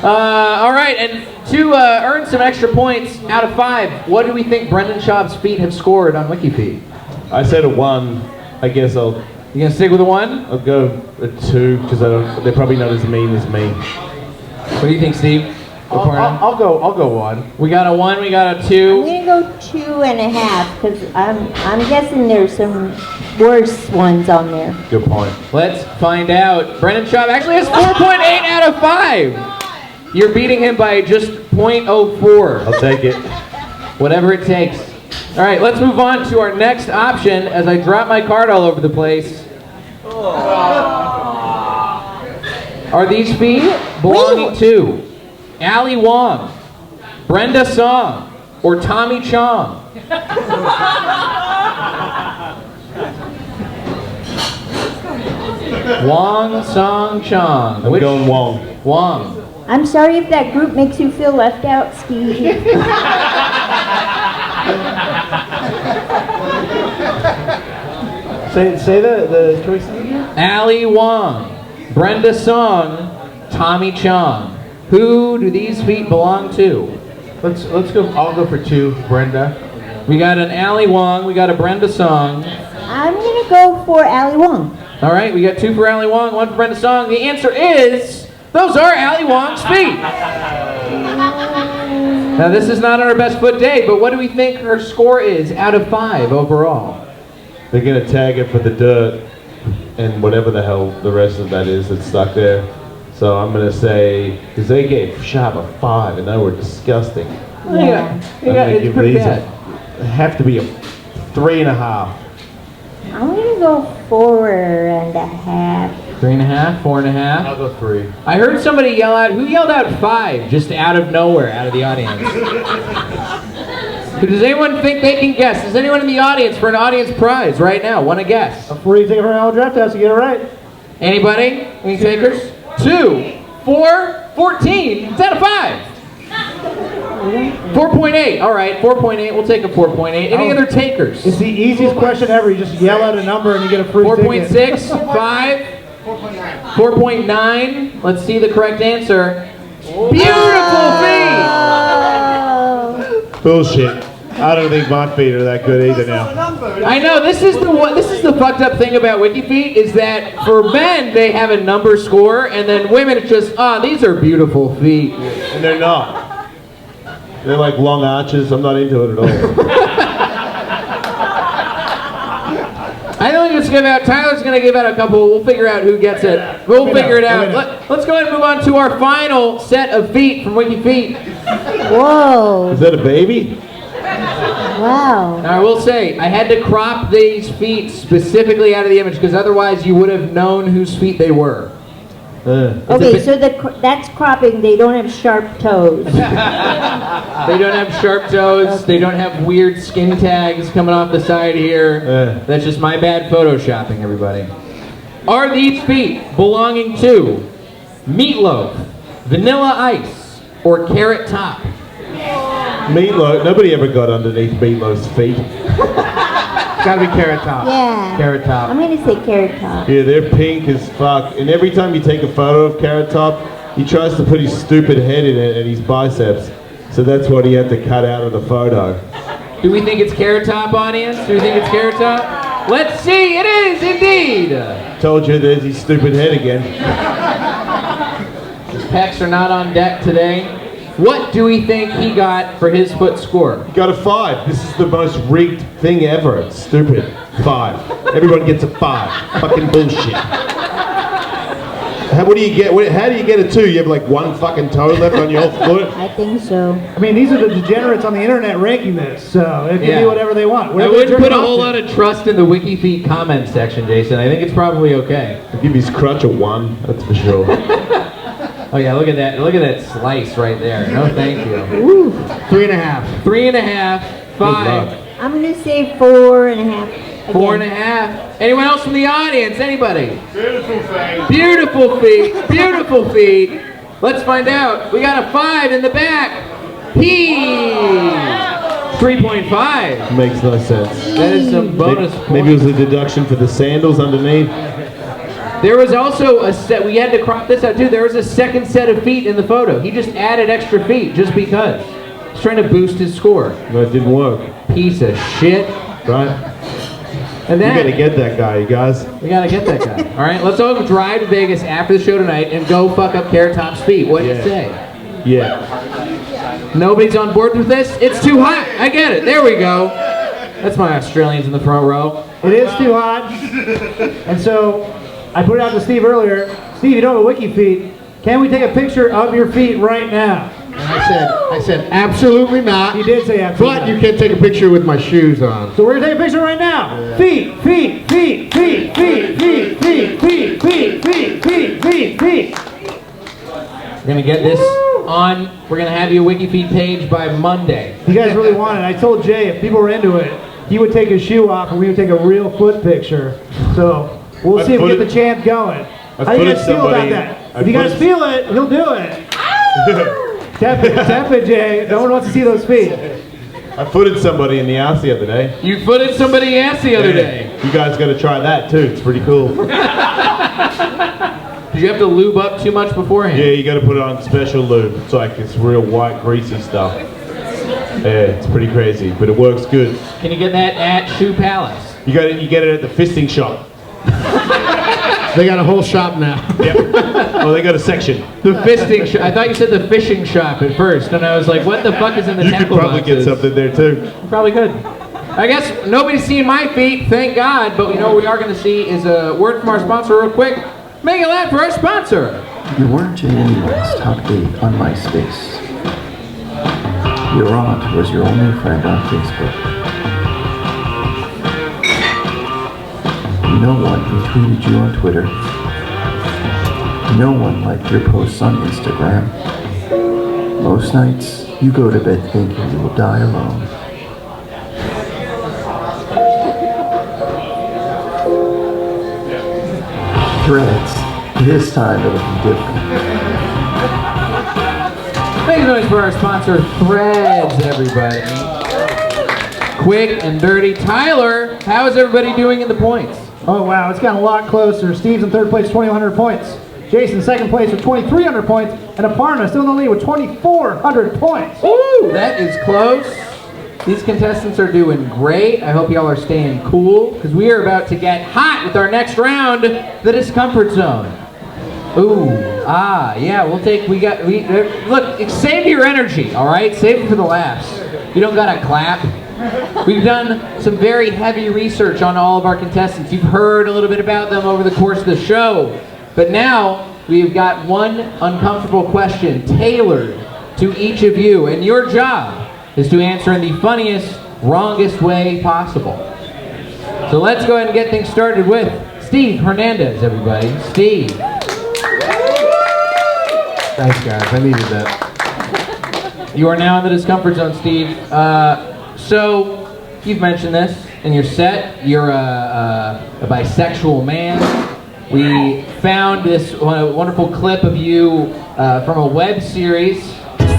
All right, and to earn some extra points out of 5, what do we think Brendan Schaub's feet have scored on WikiFeet? I said a 1. I guess You gonna stick with a 1? I'll go a 2 because they're probably not as mean as me. What do you think, Steve? I'll go 1. We got a 1, we got a I'm 2. gonna go 2.5 because I'm guessing there's some worse ones on there. Good point. Let's find out. Brendan Schaub actually has 4.8 out of 5. You're beating him by just 0.04. I'll take it. Whatever it takes. All right, let's move on to our next option as I drop my card all over the place. Are these feet belonging to Ali Wong, Brenda Song, or Tommy Chong? Wong, Song, Chong. I'm going Wong. Wong. I'm sorry if that group makes you feel left out, Steve. Say the choices again. Ali Wong, Brenda Song, Tommy Chong. Who do these feet belong to? Let's go. I'll go for 2, Brenda. We got an Ali Wong, we got a Brenda Song. I'm gonna go for Ali Wong. All right, we got 2 for Ali Wong, 1 for Brenda Song. The answer is, those are Ali Wong's feet. Now this is not on her best foot day, but what do we think her score is out of 5 overall? They're gonna tag it for the dirt and whatever the hell the rest of that is that's stuck there. So I'm gonna say, because they gave Schaub a 5 and they were disgusting. Yeah. It's pretty bad. They have to be a 3.5. I'm gonna go 4.5. 3.5, 4.5. I'll go 3. I heard somebody yell out, who yelled out 5 just out of nowhere, out of the audience? Does anyone think they can guess? Is anyone in the audience for an audience prize right now? Want to guess? A free ticket for Alamo Drafthouse, you get it right. Anybody? Any takers? 2, 4, 14. It's out of 5. 4.8. All right, 4.8. We'll take a 4.8. Any other takers? It's the easiest question ever. You just yell out a number and you get a free ticket. 4.6, 5, 4.9. Let's see the correct answer. Beautiful feet! Bullshit. I don't think my feet are that good either now. I know, this is the fucked up thing about WikiFeet is that for men they have a number score and then women it's just, these are beautiful feet. And they're not. They're like long arches. I'm not into it at all. I don't think it's give out. Tyler's going to give out a couple. We'll figure out who gets it. We'll figure it out. Let's go ahead and move on to our final set of feet from WikiFeet. Whoa. Is that a baby? Wow. Now I will say, I had to crop these feet specifically out of the image because otherwise you would have known whose feet they were. Okay, so that's cropping. They don't have sharp toes. They don't have sharp toes. They don't have weird skin tags coming off the side here. That's just my bad photoshopping, everybody. Are these feet belonging to Meatloaf, Vanilla Ice, or Carrot Top? Meatloaf. Nobody ever got underneath Meatloaf's feet. Gotta be Carrot Top. Yeah. Carrot Top. I'm gonna say Carrot Top. Yeah, they're pink as fuck. And every time you take a photo of Carrot Top, he tries to put his stupid head in it and his biceps. So that's what he had to cut out of the photo. Do we think it's Carrot Top, audience? Do we think it's Carrot Top? Let's see, it is indeed! Told you there's his stupid head again. His pecs are not on deck today. What do we think he got for his foot score? Got a 5. This is the most rigged thing ever. It's stupid. 5. Everyone gets a 5. Fucking bullshit. What do you get? How do you get a 2? You have like one fucking toe left on your foot? I think so. I mean, these are the degenerates on the internet ranking this, so it can be whatever they want. I Whatever they wouldn't jerk put a off whole to. lot of trust in the WikiFeet comment section, Jason. I think it's probably okay. I'll give his crutch a 1. That's for sure. Oh yeah, look at that. Look at that slice right there. No, thank you. 3.5. 3.5. 5. I'm gonna say 4.5. 4.5. Anyone else from the audience? Anybody? Beautiful thing. Beautiful feet. Beautiful feet. Let's find out. We got a 5 in the back. 3.5. Makes no sense. That is some bonus points. Maybe it was a deduction for the sandals underneath. There was also a set. We had to crop this out too. There was a second set of feet in the photo. He just added extra feet just because. He's trying to boost his score. No, it didn't work. Piece of shit. Right? And then We gotta get that guy, you guys. we gotta get that guy. All right, let's all drive to Vegas after the show tonight and go fuck up Carrot Top's feet. What do you say? Yeah. Nobody's on board with this? It's too hot. I get it. There we go. That's my Australians in the front row. It is too hot. And so I put it out to Steve earlier. Steve, you don't have a wiki feet. Can we take a picture of your feet right now? And I said, absolutely not. You did say absolutely But not. you can take a picture with my shoes on. So we're gonna take a picture right now. Feet, feet, feet, feet, feet, feet, feet, feet, feet, feet, feet, feet, feet. We're gonna get this on. We're gonna have you a WikiFeed page by Monday. You guys really want it. I told Jay if people were into it, he would take his shoe off and we would take a real foot picture. So we'll see if we get the chant going. How do you guys feel about that? If you guys feel it, he'll do it. Tap it, Jay. No one wants to see those feet. I footed somebody in the ass the other day. You footed somebody ass the other day. You guys gotta try that too. It's pretty cool. Did you have to lube up too much beforehand? Yeah, you gotta put it on special lube. It's like this real white, greasy stuff. Yeah, it's pretty crazy, but it works good. Can you get that at Shoe Palace? You get it at the fisting shop. They got a whole shop now. Yep. Oh, they got a section. The fisting shop. I thought you said the fishing shop at first, and I was like, what the fuck is in the You could tackle probably boxes? get something there too. Probably could. I guess nobody's seen my feet, thank God, but you know what we are going to see is a word from our sponsor real quick. Make it loud for our sponsor. You weren't Jamie West's top 8 on MySpace. Your aunt was your only friend on Facebook. No one retweeted you on Twitter. No one liked your posts on Instagram. Most nights, you go to bed thinking you will die alone. Threads. This time it'll be different. Make a noise for our sponsor, Threads, everybody. Quick and dirty. Tyler, how is everybody doing in the points? Oh wow, it's gotten a lot closer. Steve's in third place with 2,100 points. Jason second place with 2,300 points. And Aparna still in the lead with 2,400 points. Ooh, that is close. These contestants are doing great. I hope y'all are staying cool because we are about to get hot with our next round, the Discomfort Zone. Ooh, yeah, look, save your energy, all right? Save it for the laughs. You don't gotta clap. We've done some very heavy research on all of our contestants. You've heard a little bit about them over the course of the show. But now, we've got one uncomfortable question tailored to each of you. And your job is to answer in the funniest, wrongest way possible. So let's go ahead and get things started with Steve Hernandez, everybody. Steve. Thanks, guys. I needed that. You are now in the Discomfort Zone, Steve. So, you've mentioned this in your set. You're a bisexual man. We found this wonderful clip of you from a web series.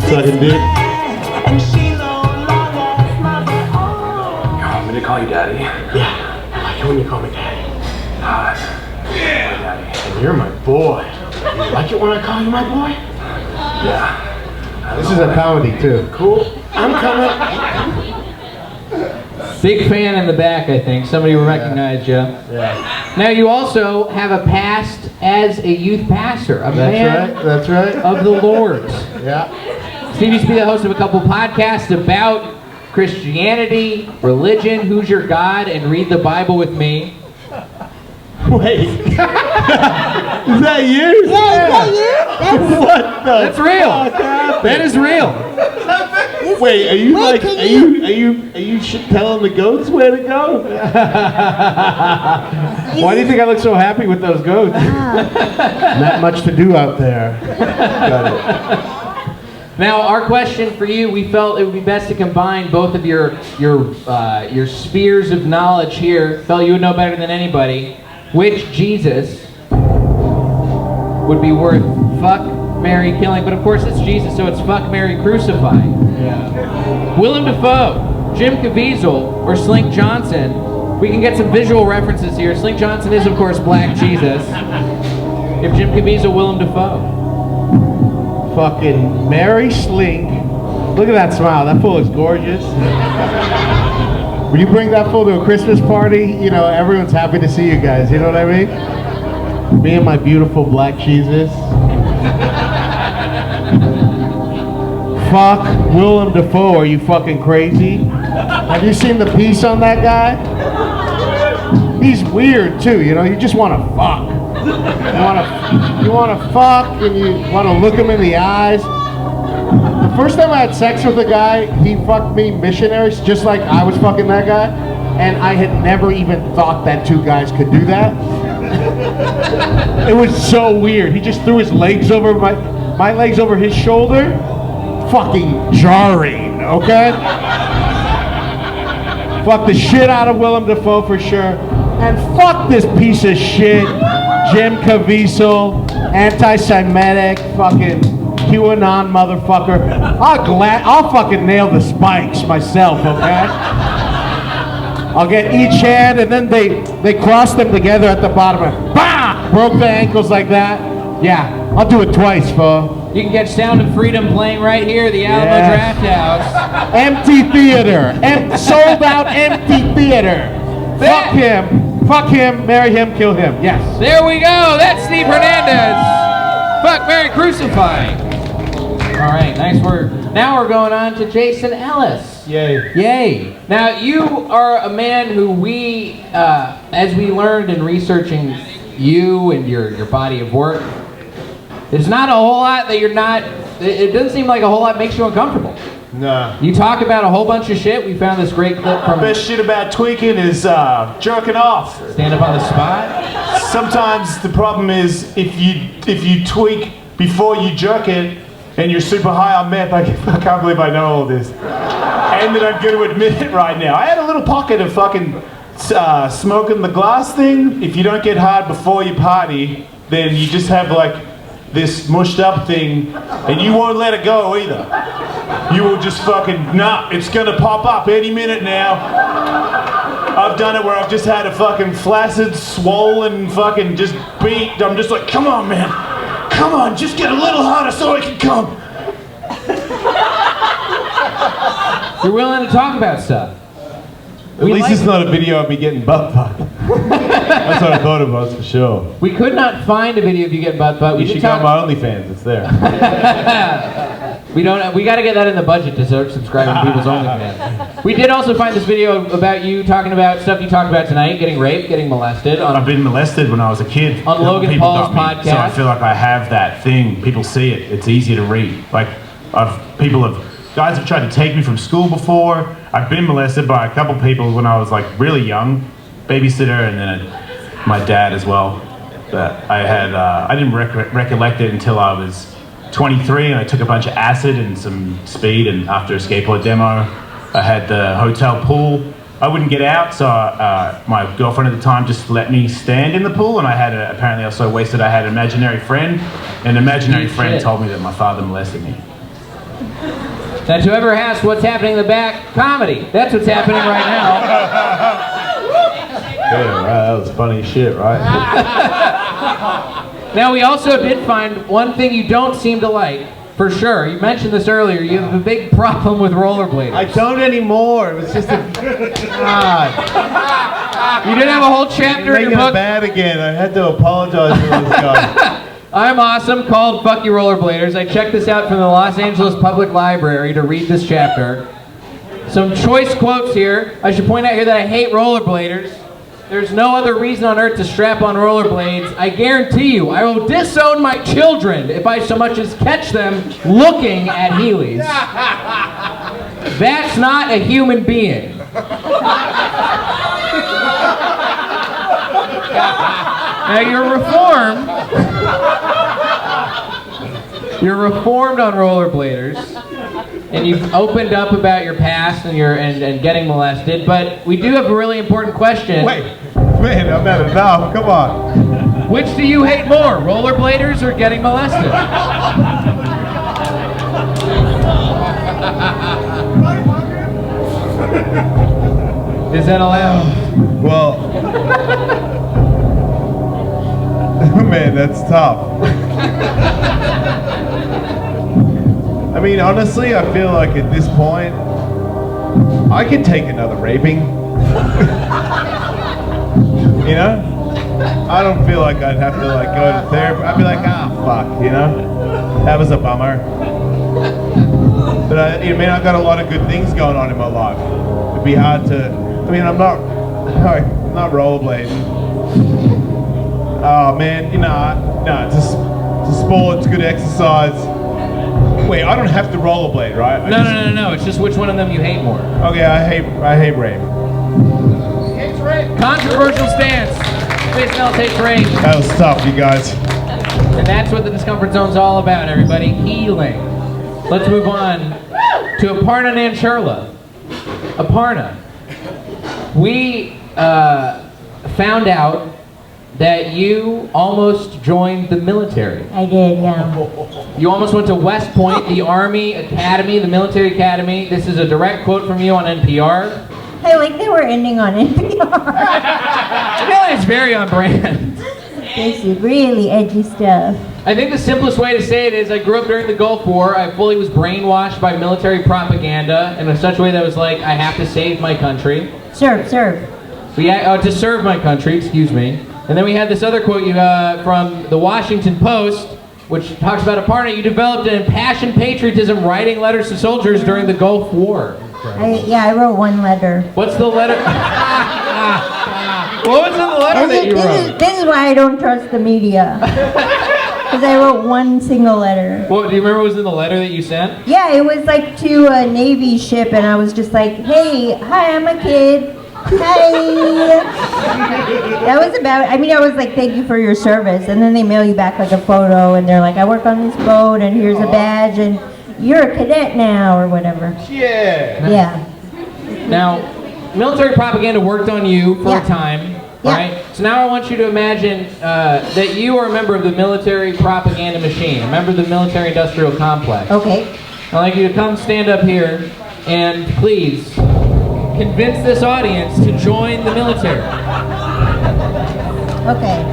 Sucking dick. You want me to call you Daddy? Yeah, I like it when you call me Daddy. Daddy. And you're my boy. You like it when I call you my boy? Yeah. This is a comedy, too. Cool. I'm coming. Big fan in the back, I think. Somebody recognized you. Yeah. Now, you also have a past as a youth pastor, a man That's right. of the Lord. Yeah. Steve used to be the host of a couple podcasts about Christianity, religion, who's your God, and read the Bible with me. Wait. Is that you? Yeah, is that you? What the That's real. fuck happened? That is real. Is Wait, are you Wait, like, can are you telling the goats where to go? Why do you think I look so happy with those goats? Not much to do out there. Got it. Now, our question for you, we felt it would be best to combine both of your spheres of knowledge here. Felt you would know better than anybody. Which Jesus would be worth fuck, marry, killing? But of course, it's Jesus, so it's fuck, marry, crucify. Yeah. Willem Dafoe, Jim Caviezel, or Slink Johnson. We can get some visual references here. Slink Johnson is, of course, Black Jesus. If Jim Caviezel, Willem Dafoe. Fucking Mary Slink. Look at that smile. That fool is gorgeous. When you bring that fool to a Christmas party, you know, everyone's happy to see you guys. You know what I mean? Me and my beautiful Black Jesus. Fuck Willem Dafoe. Are you fucking crazy? Have you seen the piece on that guy? He's weird too, you know, you just want to fuck. You want to fuck and you want to look him in the eyes. The first time I had sex with a guy, he fucked me missionaries, just like I was fucking that guy. And I had never even thought that two guys could do that. It was so weird. He just threw his legs over my legs over his shoulder. Fucking jarring, okay? Fuck the shit out of Willem Dafoe for sure. And fuck this piece of shit, Jim Caviezel, anti-Semitic, fucking QAnon motherfucker. I'll fucking nail the spikes myself, okay? I'll get each hand and then they cross them together at the bottom and bah! Broke the ankles like that. Yeah, I'll do it twice, fool. You can catch Sound of Freedom playing right here, the Alamo Drafthouse. Empty theater. Sold out empty theater. Fuck him, marry him, kill him. Yes. There we go. That's Steve Hernandez. Fuck, marry, crucify. All right, nice work. Now we're going on to Jason Ellis. Yay. Yay. Now, you are a man who we, as we learned in researching you and your body of work, there's not a whole lot that you're not, it doesn't seem like a whole lot makes you uncomfortable. Nah. You talk about a whole bunch of shit. We found this great clip from... Best shit about tweaking is jerking off. Stand up on the spot. Sometimes the problem is if you tweak before you jerk it and you're super high on meth, I can't believe I know all this. And that I'm going to admit it right now. I had a little pocket of fucking smoking the glass thing. If you don't get hard before you party, then you just have like this mushed up thing and you won't let it go either. You will just fucking, nah, it's gonna pop up any minute now. I've done it where I've just had a fucking flaccid, swollen fucking just beat. I'm just like, come on, man. Come on, just get a little harder so I can come. You're willing to talk about stuff. At least it's not a video of me getting butt fucked. That's what I thought it was for sure. We could not find a video of you getting butt fucked. You should go on my OnlyFans, it's there. We got to get that in the budget to start subscribing to people's OnlyFans. We did also find this video about you talking about stuff you talked about tonight, getting raped, getting molested. I've been molested when I was a kid. On Logan People Paul's got me. podcast. So I feel like I have that thing. People see it. It's easy to read. Like, guys have tried to take me from school before. I've been molested by a couple people when I was like really young. Babysitter and then my dad as well. But I didn't recollect it until I was 23 and I took a bunch of acid and some speed, and after a skateboard demo I had the hotel pool. I wouldn't get out, so my girlfriend at the time just let me stand in the pool, and apparently I was so wasted I had an imaginary friend, and an imaginary friend told me that my father molested me. Now, to whoever asked what's happening in the back, comedy. That's what's happening right now. Yeah, right, that was funny shit, right? Now, we also did find one thing you don't seem to like, for sure. You mentioned this earlier. You have a big problem with rollerbladers. I don't anymore. It was just a... God. You didn't have a whole chapter in your Making book. it bad again. I had to apologize to this guy. I'm Awesome, called Fuck You Rollerbladers. I checked this out from the Los Angeles Public Library to read this chapter. Some choice quotes here. I should point out here that I hate rollerbladers. There's no other reason on earth to strap on rollerblades. I guarantee you, I will disown my children if I so much as catch them looking at Heelys. That's not a human being. Now you're reformed. You're reformed on rollerbladers, and you've opened up about your past and and getting molested. But we do have a really important question. Wait, man, I'm at enough. Come on. Which do you hate more, rollerbladers or getting molested? Is that allowed? Well, man, that's tough. I mean, honestly, I feel like at this point, I could take another raping. You know? I don't feel like I'd have to like go to therapy. I'd be like, ah, fuck, you know? That was a bummer. But I mean, I've got a lot of good things going on in my life. It'd be hard to, I mean, I'm not rollerblading. Oh man, you know, no, it's a sport, it's good exercise. Wait, I don't have to rollerblade, right? No. It's just which one of them you hate more. Okay, I hate rape. He hates rape. Controversial stance. Space Mel hates rape. That was tough, you guys. And that's what the Discomfort Zone's all about, everybody. Healing. Let's move on to Aparna Nancherla. Aparna, we found out that you almost joined the military. I did, yeah. You almost went to West Point, the Army Academy, the Military Academy. This is a direct quote from you on NPR. I like they were ending on NPR. I feel like it's very on brand. This is really edgy stuff. I think the simplest way to say it is I grew up during the Gulf War. I fully was brainwashed by military propaganda in such a way that was like, I have to save my country. Serve. To serve my country, excuse me. And then we had this other quote from the Washington Post, which talks about Aparna. You developed an impassioned patriotism writing letters to soldiers during the Gulf War. I wrote one letter. What's the letter? What was in the letter that you wrote? This is why I don't trust the media. Because I wrote one single letter. What, do you remember what was in the letter that you sent? Yeah, it was like to a Navy ship, and I was just like, hey, hi, I'm a kid. Hi. That was about, I was like, thank you for your service. And then they mail you back like a photo, and they're like, I work on this boat, and here's a badge, and you're a cadet now, or whatever. Yeah. Yeah. Now, military propaganda worked on you for a time, right? So now I want you to imagine that you are a member of the military propaganda machine, a member of the military-industrial complex. Okay. I'd like you to come stand up here and please convince this audience to join the military. Okay.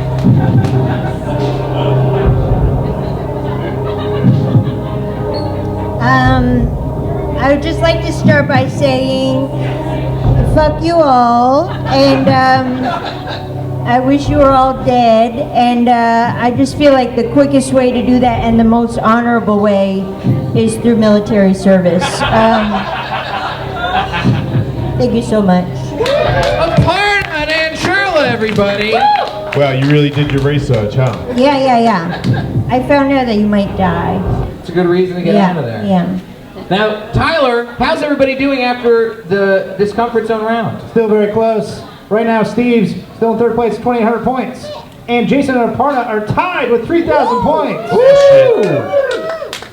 I would just like to start by saying, fuck you all, and I wish you were all dead, and I just feel like the quickest way to do that and the most honorable way is through military service. Thank you so much. Aparna Nancherla, everybody! Well, you really did your research, huh? Yeah. I found out that you might die. It's a good reason to get out of there. Yeah. Now, Tyler, how's everybody doing after the Discomfort Zone round? Still very close. Right now, Steve's still in third place, 2,800 points. And Jason and Aparna are tied with 3,000 points. Woo!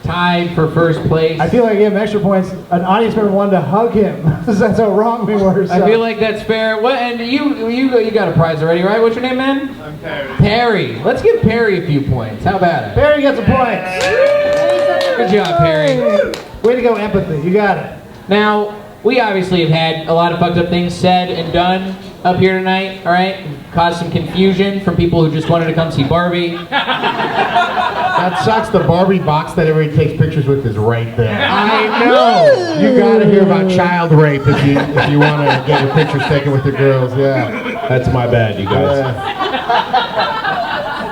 Tied for first place. I feel like I gave him extra points. An audience member wanted to hug him. That's how wrong we were. So. I feel like that's fair. What? And you got a prize already, right? What's your name, man? I'm Perry. Perry. Let's give Perry a few points. How about it? Perry gets some points. Good job, Perry. Way to go, empathy. You got it. Now, we obviously have had a lot of fucked up things said and done up here tonight, all right? Caused some confusion from people who just wanted to come see Barbie. That sucks. The Barbie box that everybody takes pictures with is right there. I know. You gotta hear about child rape if you want to get your pictures taken with your girls. Yeah. That's my bad, you guys.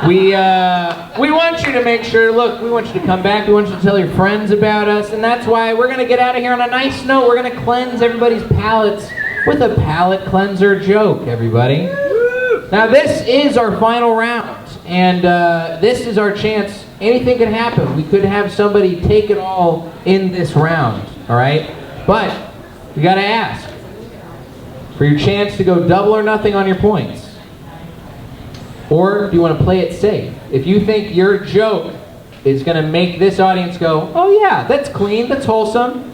We want you to make sure, look, we want you to come back, we want you to tell your friends about us, and that's why we're going to get out of here on a nice note. We're going to cleanse everybody's palates with a palate cleanser joke, everybody. Now, this is our final round, and this is our chance. Anything can happen. We could have somebody take it all in this round, all right? But you gotta ask for your chance to go double or nothing on your points. Or do you want to play it safe? If you think your joke is going to make this audience go, oh yeah, that's clean, that's wholesome,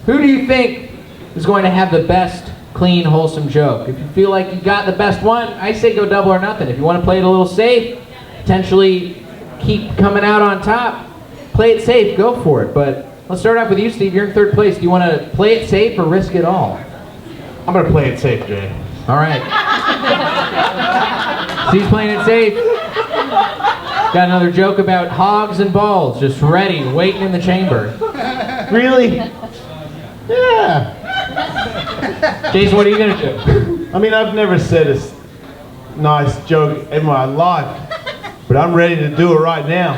who do you think is going to have the best clean, wholesome joke? If you feel like you got the best one, I say go double or nothing. If you want to play it a little safe, potentially keep coming out on top, play it safe, go for it. But let's start off with you, Steve. You're in third place. Do you want to play it safe or risk it all? I'm gonna play it safe, Jay. All right. Steve's playing it safe. Got another joke about hogs and balls, just ready, waiting in the chamber. Really? Yeah. Jason, what are you gonna do? I mean, I've never said a nice joke in my life, but I'm ready to do it right now.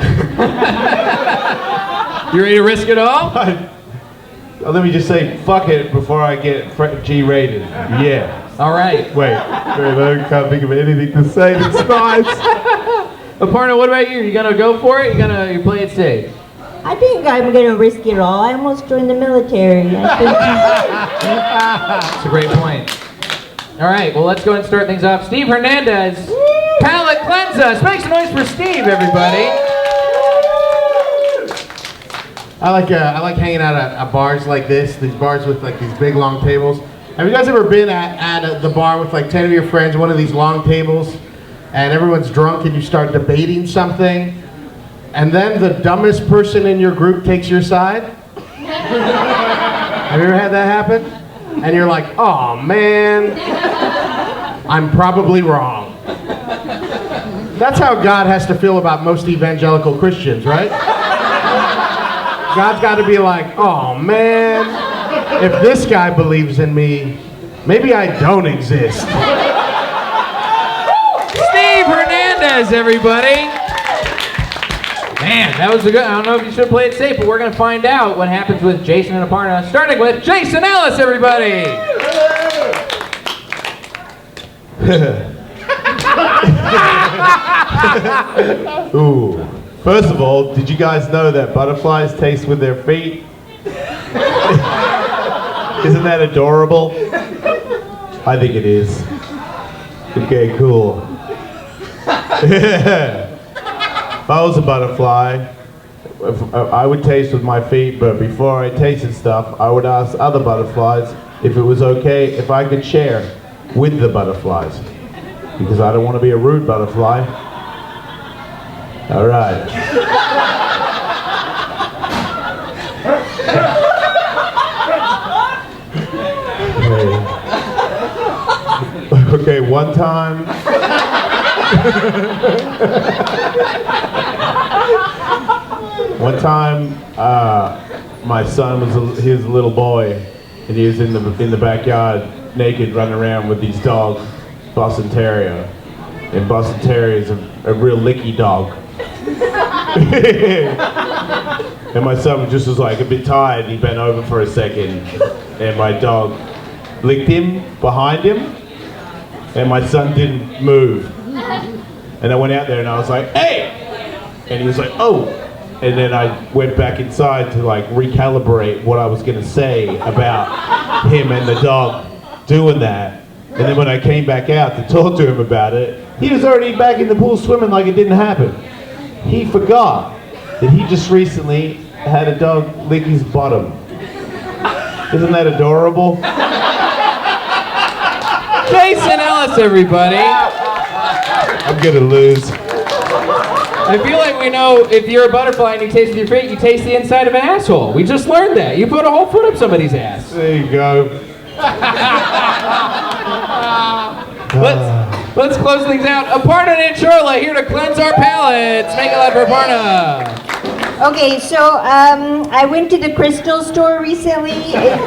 You ready to risk it all? Let me just say, fuck it before I get G-rated. Yeah. All right. Wait, I can't think of anything to say that's nice. Aparna, what about you? You gonna go for it? You play it safe? I think I'm gonna risk it all. I almost joined the military. That's a great point. All right, well, let's go ahead and start things off. Steve Hernandez, Palate Cleanser. Make some noise for Steve, everybody. I like hanging out at bars like this, these bars with like these big long tables. Have you guys ever been at the bar with like 10 of your friends, one of these long tables, and everyone's drunk and you start debating something, and then the dumbest person in your group takes your side? Have you ever had that happen? And you're like, oh man, I'm probably wrong. That's how God has to feel about most evangelical Christians, right? God's got to be like, oh man, if this guy believes in me, maybe I don't exist. Steve Hernandez, everybody. Man, that was a good. I don't know if you should play it safe, but we're going to find out what happens with Jason and Aparna. Starting with Jason Ellis, everybody. Ooh. First of all, did you guys know that butterflies taste with their feet? Isn't that adorable? I think it is. Okay, cool. If I was a butterfly, I would taste with my feet, but before I tasted stuff, I would ask other butterflies if it was okay if I could share with the butterflies. Because I don't want to be a rude butterfly. All right. Okay, one time. One time, my son he was a little boy, and he was in the backyard naked, running around with these dogs, Boston Terrier, and Boston Terrier is a real licky dog. And my son just was like a bit tired. He bent over for a second, and my dog licked him behind him, and my son didn't move. And I went out there and I was like, "Hey!" And he was like, "Oh!" And then I went back inside to like recalibrate what I was gonna say about him and the dog doing that. And then when I came back out to talk to him about it, he was already back in the pool swimming like it didn't happen. He forgot that he just recently had a dog lick his bottom. Isn't that adorable? Jason Ellis, everybody. I'm gonna lose. I feel like we know if you're a butterfly and you taste with your feet, you taste the inside of an asshole. We just learned that. You put a whole foot up somebody's ass. There you go. Let's close things out. Aparna Nancherla here to cleanse our palates. Make it loud for Aparna. Okay, so I went to the crystal store recently. Is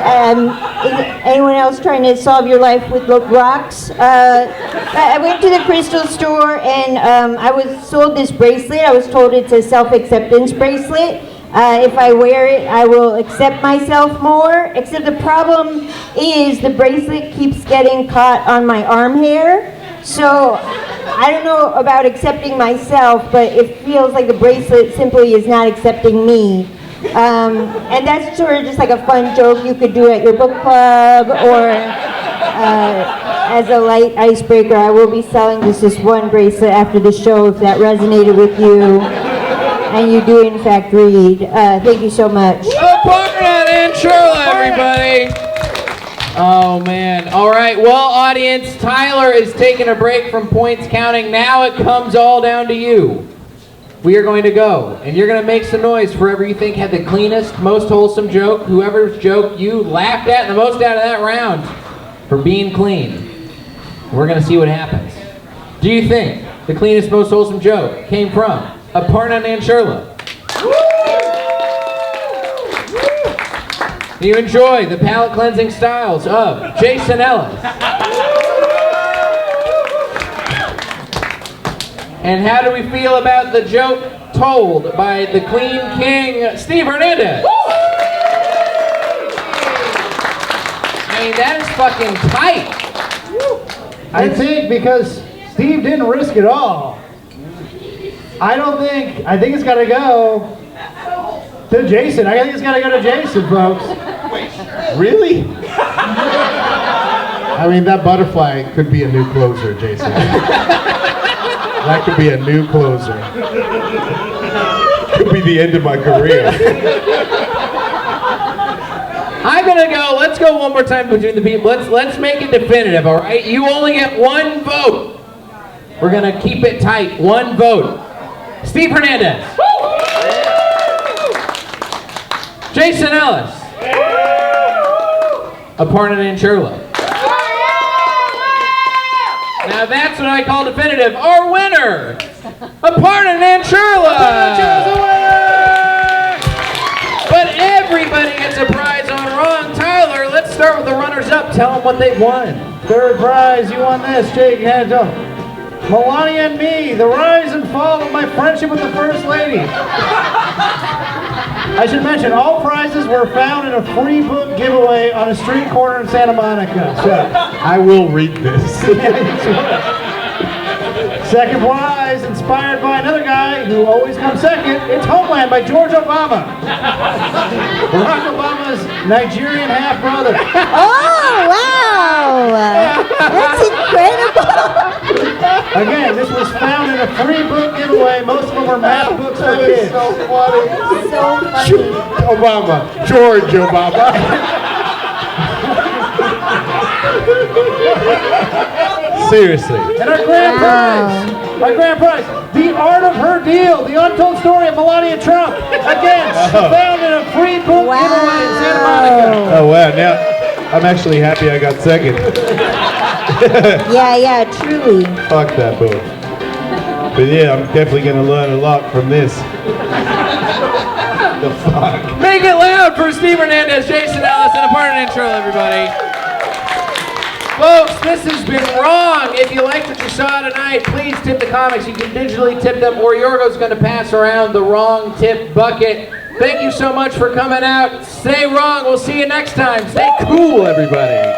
anyone else trying to solve your life with rocks? I went to the crystal store and I was sold this bracelet. I was told it's a self-acceptance bracelet. If I wear it, I will accept myself more. Except the problem is the bracelet keeps getting caught on my arm hair. So I don't know about accepting myself, but it feels like the bracelet simply is not accepting me. And that's sort of just like a fun joke you could do at your book club, or as a light icebreaker, I will be selling just this one bracelet after the show if that resonated with you and you do in fact read. Thank you so much. Aparna Nancherla, everybody. Oh man. All right. Well, audience, Tyler is taking a break from points counting. Now it comes all down to you. We are going to go, and you're going to make some noise for whoever you think had the cleanest, most wholesome joke, whoever's joke you laughed at the most out of that round for being clean. We're going to see what happens. Do you think the cleanest, most wholesome joke came from Aparna Nancherla? Do you enjoy the palate cleansing styles of Jason Ellis? And how do we feel about the joke told by the clean king, Steve Hernandez? I mean, that is fucking tight. I think because Steve didn't risk it all. I think it's got to go to Jason. I think it's got to go to Jason, folks. Really? I mean, that butterfly could be a new closer, Jason. That could be a new closer. Could be the end of my career. I'm gonna go. Let's go one more time between the people. Let's make it definitive. All right. You only get one vote. We're gonna keep it tight. One vote. Steve Hernandez. Jason Ellis. Aparna Nancherla. Now that's what I call definitive. Our winner, Aparna Nancherla. But everybody gets a prize on wrong. Tyler, let's start with the runners-up. Tell them what they've won. Third prize, you won this, Jake. Hands up. Melania and me, the rise and fall of my friendship with the First Lady. I should mention, all prizes were found in a free book giveaway on a street corner in Santa Monica. So, I will read this. second prize, inspired by another guy who always comes second, it's Homeland by George Obama. Barack Obama's Nigerian half-brother. Oh, wow! That's incredible! Again, this was found in a free book giveaway. Most of them were math books for kids. So funny. Obama. George Obama. Seriously. And our grand prize, The Art of Her Deal, the untold story of Melania Trump. Again, found in a free book giveaway in Santa Monica. Oh wow, now I'm actually happy I got second. Yeah, truly. Fuck that book. But yeah, I'm definitely gonna learn a lot from this. The fuck? Make it loud for Steve Hernandez, Jason Ellis, and Aparna Nancherla, everybody. Folks, this has been wrong. If you liked what you saw tonight, please tip the comics. You can digitally tip them, or Yorgo's going to pass around the wrong tip bucket. Thank you so much for coming out. Stay wrong. We'll see you next time. Stay cool, everybody.